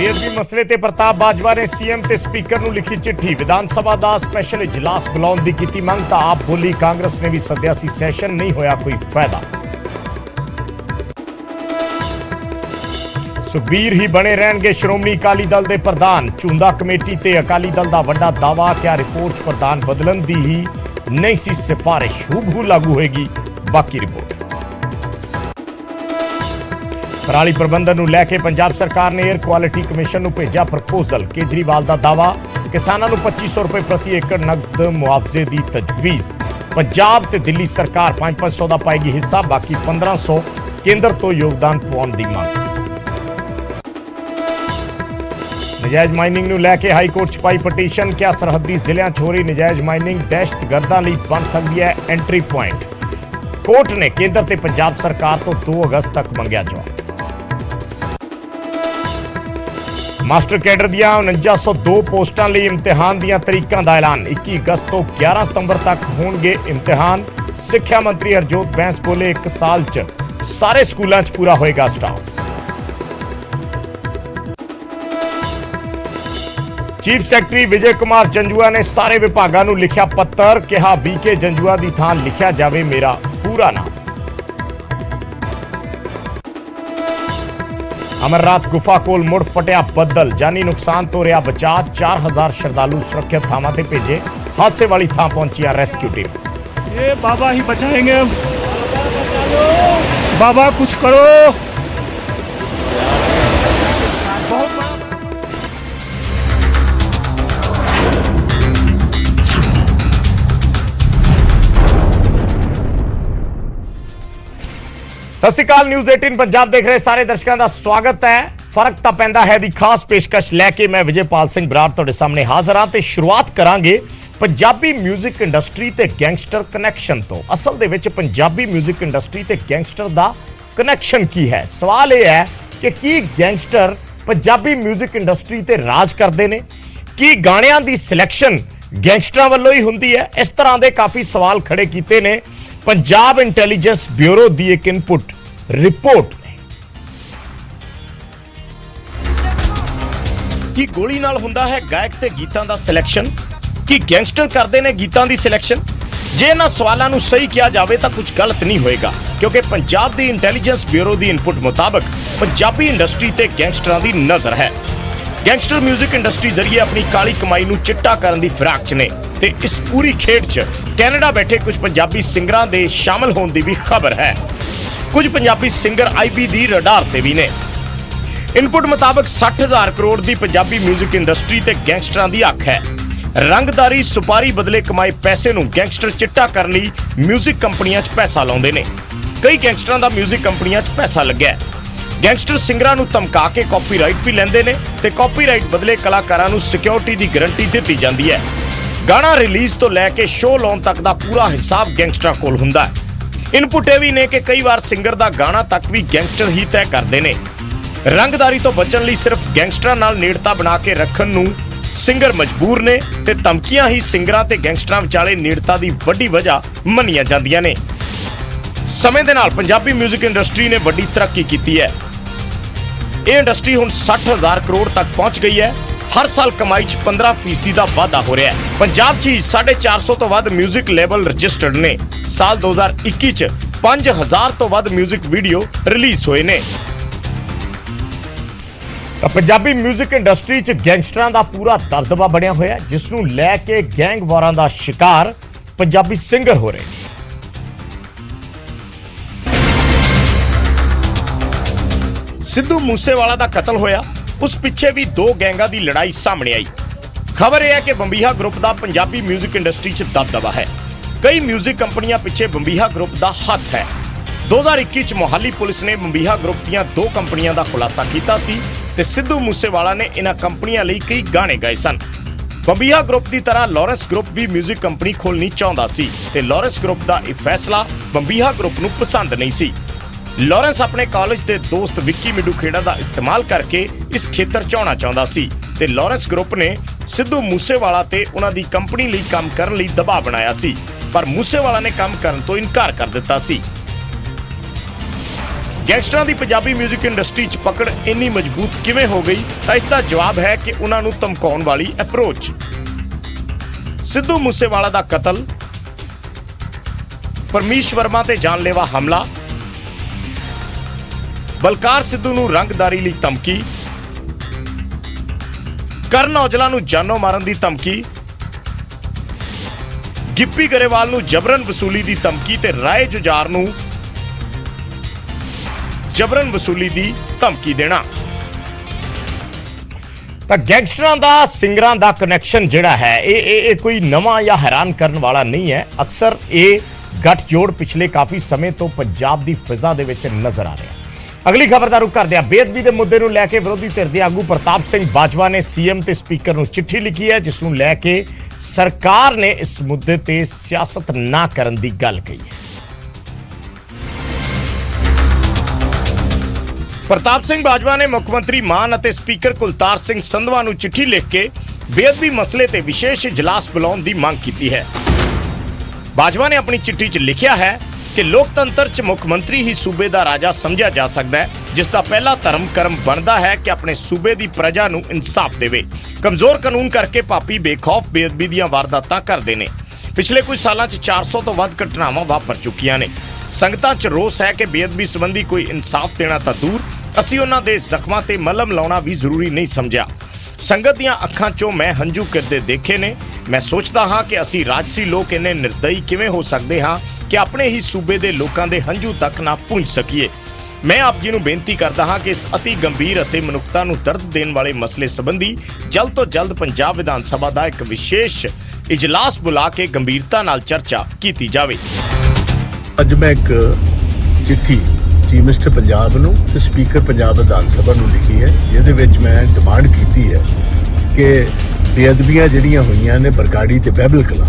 बेअदबी मसले ते प्रताप बाजवा ने सीएम ते स्पीकर नूं लिखी चिट्ठी। विधान सभा दा स्पैशल इजलास बुलाउण दी कीती मंग तां आप बोली कांग्रेस ने भी सद्दिया सी सैशन, नहीं होया कोई फायदा। सुखबीर ही बने रहणगे श्रोमणी अकाली दल दे प्रधान। झुंदा कमेटी ते अकाली दल दा वड्डा दावा, क्या रिपोर्ट च प्रधान बदलन दी ही नहीं सी सिफारिश, हूबहू लागू होएगी बाकी रिपोर्ट। पराली प्रबंधन नूं लैके पंजाब सरकार ने एयर क्वालिटी कमीशन नूं भेजा प्रपोजल। केजरीवाल दा दावा, किसानां नूं 2500 रुपए प्रति एकड़ नकद मुआवजे दी तजवीज़। पंजाब ते दिल्ली सरकार 500 दा पाएगी हिस्सा, बाकी 1500 केंद्र तो योगदान पाउण दी मंग। नजायज माइनिंग नूं लैके हाई कोर्ट च पाई पटीशन, क्या सरहदी जिलियां च हो रही नजायज माइनिंग दहशतगर्दां लई बन सकदी है एंट्री पॉइंट। कोर्ट ने केंद्र ते पंजाब सरकार तो 2 अगस्त तक मंगिया जवाब। मास्टर कैडर दियां 4902 पोस्टां लई इम्तिहान दियां तरीकां दा ऐलान। 21 अगस्त तो 11 सितंबर तक होणगे इम्तिहान। सिक्ख्या मंत्री हरजोत बैंस बोले 1 साल च सारे स्कूलां च पूरा होएगा staff. Chief secretary Vijay Kumar Janjua ने सारे विभागां नूं लिखिया पत्तर, कहा वीके जंजुआ दी थां लिखिया जावे मेरा पूरा नाम। अमरनाथ गुफा कोल मुड़ फटिया बदल, जानी नुकसान तो रहा बचा। 4000 श्रद्धालु सुरक्षित थावां ते भेजे। हादसे वाली थां पहुंची रेस्क्यू टीम। ये बाबा ही बचाएंगे, बाबा कुछ करो। सत श्री अकाल, न्यूज़ 18 पंजाब देख रहे सारे दर्शकों का स्वागत है। फर्क तां पैंदा है दी खास पेशकश लैके मैं विजयपाल सिंह बराड़ तुहाडे सामने हाज़र हां ते शुरुआत करांगे पंजाबी म्यूजिक इंडस्ट्री ते गैंगस्टर कनैक्शन तो। असल दे विच पंजाबी म्यूजिक इंडस्ट्री ते गैंगस्टर दा कनैक्शन की है। सवाल यह है कि की गैंगस्टर पंजाबी म्यूजिक इंडस्ट्री ते राज करते हैं, की गाणियां दी सिलेक्शन गैंगस्टरां वल्लों ही हुंदी है। इस तरह के काफ़ी सवाल खड़े कीते ने पंजाब इंटैलीजेंस ब्यूरो दी एक इनपुट रिपोर्ट ने। की गोली नाल हुंदा है गायक ते गीतां दा सिलेक्शन, की गैंगस्टर करते ने गीतां दी सिलेक्शन। जे इन्हां सवालों नूं सही किया जाए तो कुछ गलत नहीं होएगा, क्योंकि पंजाब दी इंटैलीजेंस ब्यूरो दी इनपुट मुताबिक पंजाबी इंडस्ट्री ते गैंगस्टरां दी नज़र है। गैंगस्टर म्यूजिक इंडस्ट्री जरिए अपनी काली कमाई नूं चिट्टा करन दी फिराक च ने ते इस पूरी खेड च कैनेडा बैठे कुछ पंजाबी सिंगरां दे शामिल होने की भी खबर है। कुछ पंजाबी सिंगर आईबी दी रडार ते भी ने। इनपुट मुताबिक 60,000 करोड़ दी पंजाबी म्यूजिक इंडस्ट्री ते गैंगस्टरां दी हक है। रंगदारी सुपारी बदले कमाए पैसे नूं गैंगस्टर चिट्टा करन लई म्यूजिक कंपनियां च पैसा लाउंदे ने। कई गैंगस्टरां दा म्यूजिक कंपनियां च पैसा लग्या। गैंगस्टर सिंगरां नूं धमका के कॉपीराइट भी लैंदे ने ते कॉपीराइट बदले कलाकारां नूं सिक्योरिटी दी गारंटी दित्ती जांदी है। गाना रिलीज तो लैके शो लाउण तक दा पूरा हिसाब गैंगस्टरां कोल हुंदा है। इनपुट ये भी ने कि कई बार सिंगर दा गाना तक भी गैंगस्टर ही तय करते ने। रंगदारी तो बचन लई सिर्फ गैंगस्टरां नाल नेड़ता बना के रखण नूं सिंगर मजबूर ने ते धमकियां ही सिंगरां ते गैंगस्टरां विचाले नेड़ता दी वड्डी वजह मन्नियां जांदियां ने। समय दे नाल पंजाबी म्यूजिक इंडस्ट्री ने वड्डी तरक्की कीती है। ये इंडस्ट्री हुण 60,000 करोड़ तक पहुंच गई है। हर साल कमाई च 15% का वाधा हो रहा है। पंजाब च 450 तो वध म्यूजिक लेबल रजिस्टर्ड ने। साल 2021 च 5000 तो वध म्यूजिक वीडियो रिलीज होए ने। पंजाबी म्यूजिक इंडस्ट्री च गैंगस्टरां दा पूरा दबदबा बनिया होया, जिसनूं लैके गैंग वारां दा शिकार पंजाबी सिंगर हो रहे। सिद्धू मूसेवाला दा कतल होया, उस पिछे भी 2 गैंगां दी लड़ाई सामने आई। खबर यह है कि बंबीहा ग्रुप दा पंजाबी म्यूजिक इंडस्ट्री च दबदबा है। कई म्यूजिक कंपनियां पिछे बंबीहा ग्रुप दा हथ है। 2021 च मोहाली पुलिस ने बंबीहा ग्रुप दीयां 2 कंपनियां दा खुलासा कीता सी ते सिद्धू मूसेवाला ने इन्हां कंपनियां लई कई गाने गाए सन। बंबीहा ग्रुप की तरह लॉरेंस ग्रुप भी म्यूजिक कंपनी खोलनी चाहता सी ते लॉरेंस ग्रुप का यह फैसला बंबीहा ग्रुप नूं पसंद नहीं सी। लॉरेंस अपने कॉलेज के दोस्त विक्की मिडू खेड़ा का इस्तेमाल करके इस खेतर च आउणा चाहुंदा सी ते लॉरेंस ग्रुप ने सिद्धू मूसेवाला ते उन्हां दी कंपनी लई काम करन लई दबाव बनाया सी, पर मूसेवाला ने काम करन तो इनकार कर दिता सी। ਗੈਂਗਸਟਰਾਂ ਦੀ ਪੰਜਾਬੀ 뮤직 ਇੰਡਸਟਰੀ 'ਚ ਪਕੜ ਇੰਨੀ ਮਜ਼ਬੂਤ ਕਿਵੇਂ ਹੋ ਗਈ? ਤਾਂ ਇਸ ਦਾ ਜਵਾਬ ਹੈ ਕਿ ਉਹਨਾਂ ਨੂੰ ਧਮਕਾਉਣ ਵਾਲੀ ਅਪਰੋਚ। ਸਿੱਧੂ ਮੂਸੇਵਾਲਾ ਦਾ ਕਤਲ, ਪਰਮੀਸ਼ ਵਰਮਾ ਤੇ ਜਾਨਲੇਵਾ ਹਮਲਾ, ਬਲਕਾਰ ਸਿੱਧੂ ਨੂੰ ਰੰਗਦਾਰੀ ਲਈ ਧਮਕੀ, ਕਰਨ ਔਜਲਾ ਨੂੰ ਜਾਨੋਂ ਮਾਰਨ ਦੀ ਧਮਕੀ, ਗਿੱਪੀ ਗਰੇਵਾਲ ਨੂੰ ਜਬਰਨ ਵਸੂਲੀ ਦੀ ਧਮਕੀ ਤੇ ਰਾਏ ਜੁਝਾਰ ਨੂੰ ਜਬਰਨ ਵਸੂਲੀ ਦੀ ਧਮਕੀ ਦੇਣਾ। ਤਾਂ ਗੈਂਗਸਟਰਾਂ ਦਾ ਸਿੰਗਰਾਂ ਦਾ ਕਨੈਕਸ਼ਨ ਜਿਹੜਾ ਹੈ ਇਹ ਕੋਈ ਨਵਾਂ ਜਾਂ ਹੈਰਾਨ ਕਰਨ ਵਾਲਾ ਨਹੀਂ ਹੈ। ਅਕਸਰ ਇਹ ਗੱਠਜੋੜ ਪਿਛਲੇ ਕਾਫੀ ਸਮੇਂ ਤੋਂ ਪੰਜਾਬ ਦੀ ਫਿਜ਼ਾ ਦੇ ਵਿੱਚ ਨਜ਼ਰ ਆ ਰਿਹਾ। ਅਗਲੀ ਖਬਰ ਦਾ ਰੁਖ ਕਰਦੇ ਹਾਂ। ਬੇਅਦਬੀ ਦੇ ਮੁੱਦੇ ਨੂੰ ਲੈ ਕੇ ਵਿਰੋਧੀ ਧਿਰ ਦੇ ਆਗੂ ਪ੍ਰਤਾਪ ਸਿੰਘ ਬਾਜਵਾ ਨੇ ਸੀਐਮ ਤੇ ਸਪੀਕਰ ਨੂੰ ਚਿੱਠੀ ਲਿਖੀ ਹੈ, ਜਿਸ ਨੂੰ ਲੈ ਕੇ ਸਰਕਾਰ ਨੇ ਇਸ ਮੁੱਦੇ ਤੇ ਸਿਆਸਤ ਨਾ ਕਰਨ ਦੀ ਗੱਲ ਕਹੀ ਹੈ। ਪ੍ਰਤਾਪ ਸਿੰਘ ਬਾਜਵਾ ਨੇ ਮੁੱਖ ਮੰਤਰੀ ਮਾਨ ਅਤੇ ਸਪੀਕਰ ਕੁਲਤਾਰ ਸਿੰਘ ਸੰਧਵਾ ਨੂੰ ਚਿੱਠੀ ਲਿਖ ਕੇ ਬੇਅਦਬੀ ਮਸਲੇ ਤੇ ਵਿਸ਼ੇਸ਼ ਇਜਲਾਸ ਬੁਲਾਉਣ ਦੀ ਮੰਗ ਕੀਤੀ ਹੈ। ਬਾਜਵਾ ਨੇ ਆਪਣੀ ਚਿੱਠੀ 'ਚ ਲਿਖਿਆ ਹੈ ਕਿ ਲੋਕਤੰਤਰ 'ਚ ਮੁੱਖ ਮੰਤਰੀ ਹੀ ਸੂਬੇ ਦਾ ਰਾਜਾ ਸਮਝਿਆ ਜਾ ਸਕਦਾ ਹੈ, ਜਿਸ ਦਾ ਪਹਿਲਾ ਧਰਮ ਕਰਮ ਬਣਦਾ ਹੈ ਕਿ ਆਪਣੇ ਸੂਬੇ ਦੀ ਪ੍ਰਜਾ ਨੂੰ ਇਨਸਾਫ ਦੇਵੇ। ਕਮਜ਼ੋਰ ਕਾਨੂੰਨ ਕਰਕੇ ਪਾਪੀ ਬੇਖੌਫ ਬੇਅਦਬੀ ਦੀਆਂ ਵਾਰਦਾਤਾਂ ਕਰਦੇ ਨੇ। ਪਿਛਲੇ ਕੁਝ ਸਾਲਾਂ 'ਚ 400 ਤੋਂ ਵੱਧ ਘਟਨਾਵਾਂ ਵਾਪਰ ਚੁੱਕੀਆਂ ਨੇ। ਸੰਗਤਾਂ 'ਚ ਰੋਸ ਹੈ ਕਿ ਬੇਅਦਬੀ ਸੰਬੰਧੀ ਕੋਈ ਇਨਸਾਫ ਦੇਣਾ ਤਾਂ ਦੂਰ, ਅਸੀਂ ਉਹਨਾਂ ਦੇ ਜ਼ਖਮਾਂ ਤੇ ਮਲਮ ਲਾਉਣਾ ਵੀ ਜ਼ਰੂਰੀ ਨਹੀਂ ਸਮਝਿਆ। ਸੰਗਤ ਦੀਆਂ ਅੱਖਾਂ 'ਚੋਂ ਮੈਂ ਹੰਝੂ ਗਿਰਦੇ ਦੇਖੇ ਨੇ। ਮੈਂ ਸੋਚਦਾ ਹਾਂ ਕਿ ਅਸੀਂ ਰਾਜਸੀ ਲੋਕ ਇੰਨੇ ਨਿਰਦਈ ਕਿਵੇਂ ਹੋ ਸਕਦੇ ਹਾਂ ਕਿ ਆਪਣੇ ਹੀ ਸੂਬੇ ਦੇ ਲੋਕਾਂ ਦੇ ਹੰਝੂ ਤੱਕ ਨਾ ਪਹੁੰਚ ਸਕੀਏ। ਮੈਂ ਆਪ ਜੀ ਨੂੰ ਬੇਨਤੀ ਕਰਦਾ ਹਾਂ ਕਿ ਇਸ ਅਤੀ ਗੰਭੀਰ ਅਤੇ ਮਨੁੱਖਤਾ ਨੂੰ ਦਰਦ ਦੇਣ ਵਾਲੇ ਮਸਲੇ ਸੰਬੰਧੀ ਜਲਦ ਤੋਂ ਜਲਦ ਪੰਜਾਬ ਵਿਧਾਨ ਸਭਾ ਦਾ ਇੱਕ ਵਿਸ਼ੇਸ਼ ਇਜਲਾਸ ਬੁਲਾ ਕੇ ਗੰਭੀਰਤਾ ਨਾਲ ਚਰਚਾ ਕੀਤੀ ਜਾਵੇ। ਅੱਜ ਮੈਂ ਇੱਕ ਚਿੱਠੀ ਚੀਫ ਮਿਨਿਸਟਰ ਪੰਜਾਬ ਨੂੰ ਤੇ ਸਪੀਕਰ ਪੰਜਾਬ ਵਿਧਾਨ ਸਭਾ ਨੂੰ ਲਿਖੀ ਹੈ, ਜਿਹਦੇ ਵਿੱਚ ਮੈਂ ਡਿਮਾਂਡ ਕੀਤੀ ਹੈ ਕਿ ਬੇਅਦਬੀਆਂ ਜਿਹੜੀਆਂ ਹੋਈਆਂ ਨੇ ਬਰਗਾੜੀ ਤੇ ਬਹਿਬਲ ਕਲਾਂ,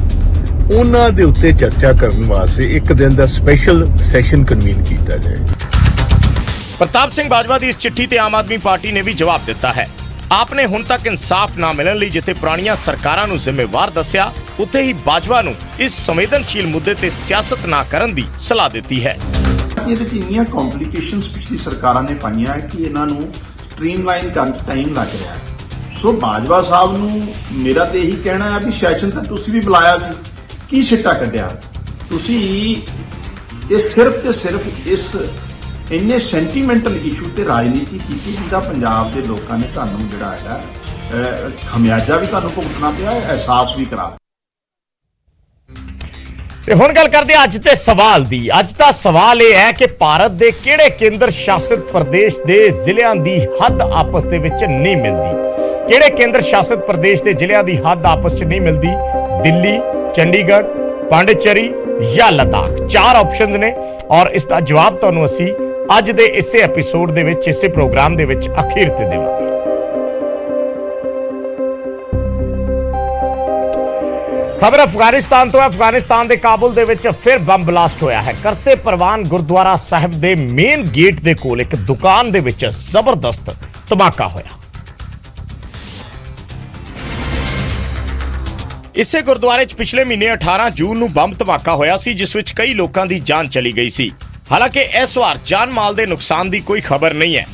ਉਹਨਾਂ ਦੇ ਉੱਤੇ ਚਰਚਾ ਕਰਨ ਵਾਸਤੇ ਇੱਕ ਦਿਨ ਦਾ ਸਪੈਸ਼ਲ ਸੈਸ਼ਨ ਕਨਵੀਨ ਕੀਤਾ ਜਾਏ। ਪ੍ਰਤਾਪ ਸਿੰਘ ਬਾਜਵਾ ਦੀ ਇਸ ਚਿੱਠੀ ਤੇ ਆਮ ਆਦਮੀ ਪਾਰਟੀ ਨੇ ਵੀ ਜਵਾਬ ਦਿੱਤਾ ਹੈ। ਆਪ ਨੇ ਹੁਣ ਤੱਕ ਇਨਸਾਫ ਨਾ ਮਿਲਣ ਲਈ ਜਿੱਥੇ ਪੁਰਾਣੀਆਂ ਸਰਕਾਰਾਂ ਨੂੰ ਜ਼ਿੰਮੇਵਾਰ ਦੱਸਿਆ, ਉੱਥੇ ਹੀ ਬਾਜਵਾ ਨੂੰ ਇਸ ਸੰਵੇਦਨਸ਼ੀਲ ਮੁੱਦੇ ਤੇ ਸਿਆਸਤ ਨਾ ਕਰਨ ਦੀ ਸਲਾਹ ਦਿੱਤੀ ਹੈ। ਇਹਦੇ 'ਚ ਇੰਨੀਆਂ ਕੰਪਲਿਕੇਸ਼ਨਸ ਪਿਛਲੀ ਸਰਕਾਰਾਂ ਨੇ ਪਾਈਆਂ ਕਿ ਇਹਨਾਂ ਨੂੰ ਸਟ੍ਰੀਮਲਾਈਨ ਕਰਨ 'ਚ ਟਾਈਮ ਲੱਗ ਰਿਹਾ ਹੈ। ਸੋ ਬਾਜਵਾ ਸਾਹਿਬ ਨੂੰ ਮੇਰਾ ਤੇ ਇਹੀ ਕਹਿਣਾ ਹੈ ਵੀ ਸੈਸ਼ਨ ਤਾਂ ਤੁਸੀਂ ਵੀ ਬੁਲਾਇਆ ਸੀ, ਕੀ ਸਿੱਟਾ ਕੱਢਿਆ ਤੁਸੀਂ? ਇਹ ਸਿਰਫ ਤੇ ਸਿਰਫ ਇਸ ਇੰਨੇ ਸੈਂਟੀਮੈਂਟਲ ਇਸ਼ੂ ਤੇ ਰਾਜਨੀਤੀ ਕੀਤੀ, ਜਿਹਦਾ ਪੰਜਾਬ ਦੇ ਲੋਕਾਂ ਨੇ ਤੁਹਾਨੂੰ ਜਿਹੜਾ ਹੈਗਾ ਖਮਿਆਜਾ ਵੀ ਤੁਹਾਨੂੰ ਭੁਗਤਣਾ ਪਿਆ, ਅਹਿਸਾਸ ਵੀ ਕਰਾ। ਤੇ ਹੁਣ ਗੱਲ ਕਰਦੇ ਹਾਂ ਅੱਜ ਦੇ ਸਵਾਲ ਦੀ। ਅੱਜ ਦਾ ਸਵਾਲ ਇਹ ਹੈ ਕਿ ਭਾਰਤ ਦੇ ਕਿਹੜੇ ਕੇਂਦਰ ਸ਼ਾਸਿਤ ਪ੍ਰਦੇਸ਼ ਦੇ ਜ਼ਿਲ੍ਹਿਆਂ ਦੀ ਹੱਦ ਆਪਸ ਦੇ ਵਿੱਚ ਨਹੀਂ ਮਿਲਦੀ? ਕਿਹੜੇ ਕੇਂਦਰ ਸ਼ਾਸਿਤ ਪ੍ਰਦੇਸ਼ ਦੇ ਜ਼ਿਲ੍ਹਿਆਂ ਦੀ ਹੱਦ ਆਪਸ 'ਚ ਨਹੀਂ ਮਿਲਦੀ? ਦਿੱਲੀ, ਚੰਡੀਗੜ੍ਹ, ਪਾਂਡੇਚਰੀ ਜਾਂ ਲਦਾਖ? 4 ਆਪਸ਼ਨਸ ਨੇ ਔਰ ਇਸ ਦਾ ਜਵਾਬ ਤੁਹਾਨੂੰ ਅਸੀਂ ਅੱਜ ਦੇ ਇਸੇ ਐਪੀਸੋਡ ਦੇ ਵਿੱਚ, ਇਸੇ ਪ੍ਰੋਗਰਾਮ ਦੇ ਵਿੱਚ ਅਖੀਰ ਤੇ ਦੇਵਾਂਗੇ। ਖਬਰ ਅਫਗਾਨਿਸਤਾਨ ਤੋਂ ਹੈ। ਅਫਗਾਨਿਸਤਾਨ ਦੇ ਕਾਬੁਲ ਦੇ ਵਿੱਚ ਫਿਰ ਬੰਬ ਬਲਾਸਟ ਹੋਇਆ ਹੈ। ਕਰਤੇ ਪਰਵਾਨ ਗੁਰਦੁਆਰਾ ਸਾਹਿਬ ਦੇ ਮੇਨ ਗੇਟ ਦੇ ਕੋਲ ਇੱਕ ਦੁਕਾਨ ਦੇ ਵਿੱਚ ਜ਼ਬਰਦਸਤ ਧਮਾਕਾ ਹੋਇਆ। ਇਸੇ ਗੁਰਦੁਆਰੇ 'ਚ ਪਿਛਲੇ ਮਹੀਨੇ 18 ਜੂਨ ਨੂੰ ਬੰਬ ਧਮਾਕਾ ਹੋਇਆ ਸੀ, ਜਿਸ ਵਿੱਚ ਕਈ ਲੋਕਾਂ ਦੀ ਜਾਨ ਚਲੀ ਗਈ ਸੀ। ਹਾਲਾਂਕਿ ਇਸ ਵਾਰ ਜਾਨ ਮਾਲ ਦੇ ਨੁਕਸਾਨ ਦੀ ਕੋਈ ਖਬਰ ਨਹੀਂ ਹੈ।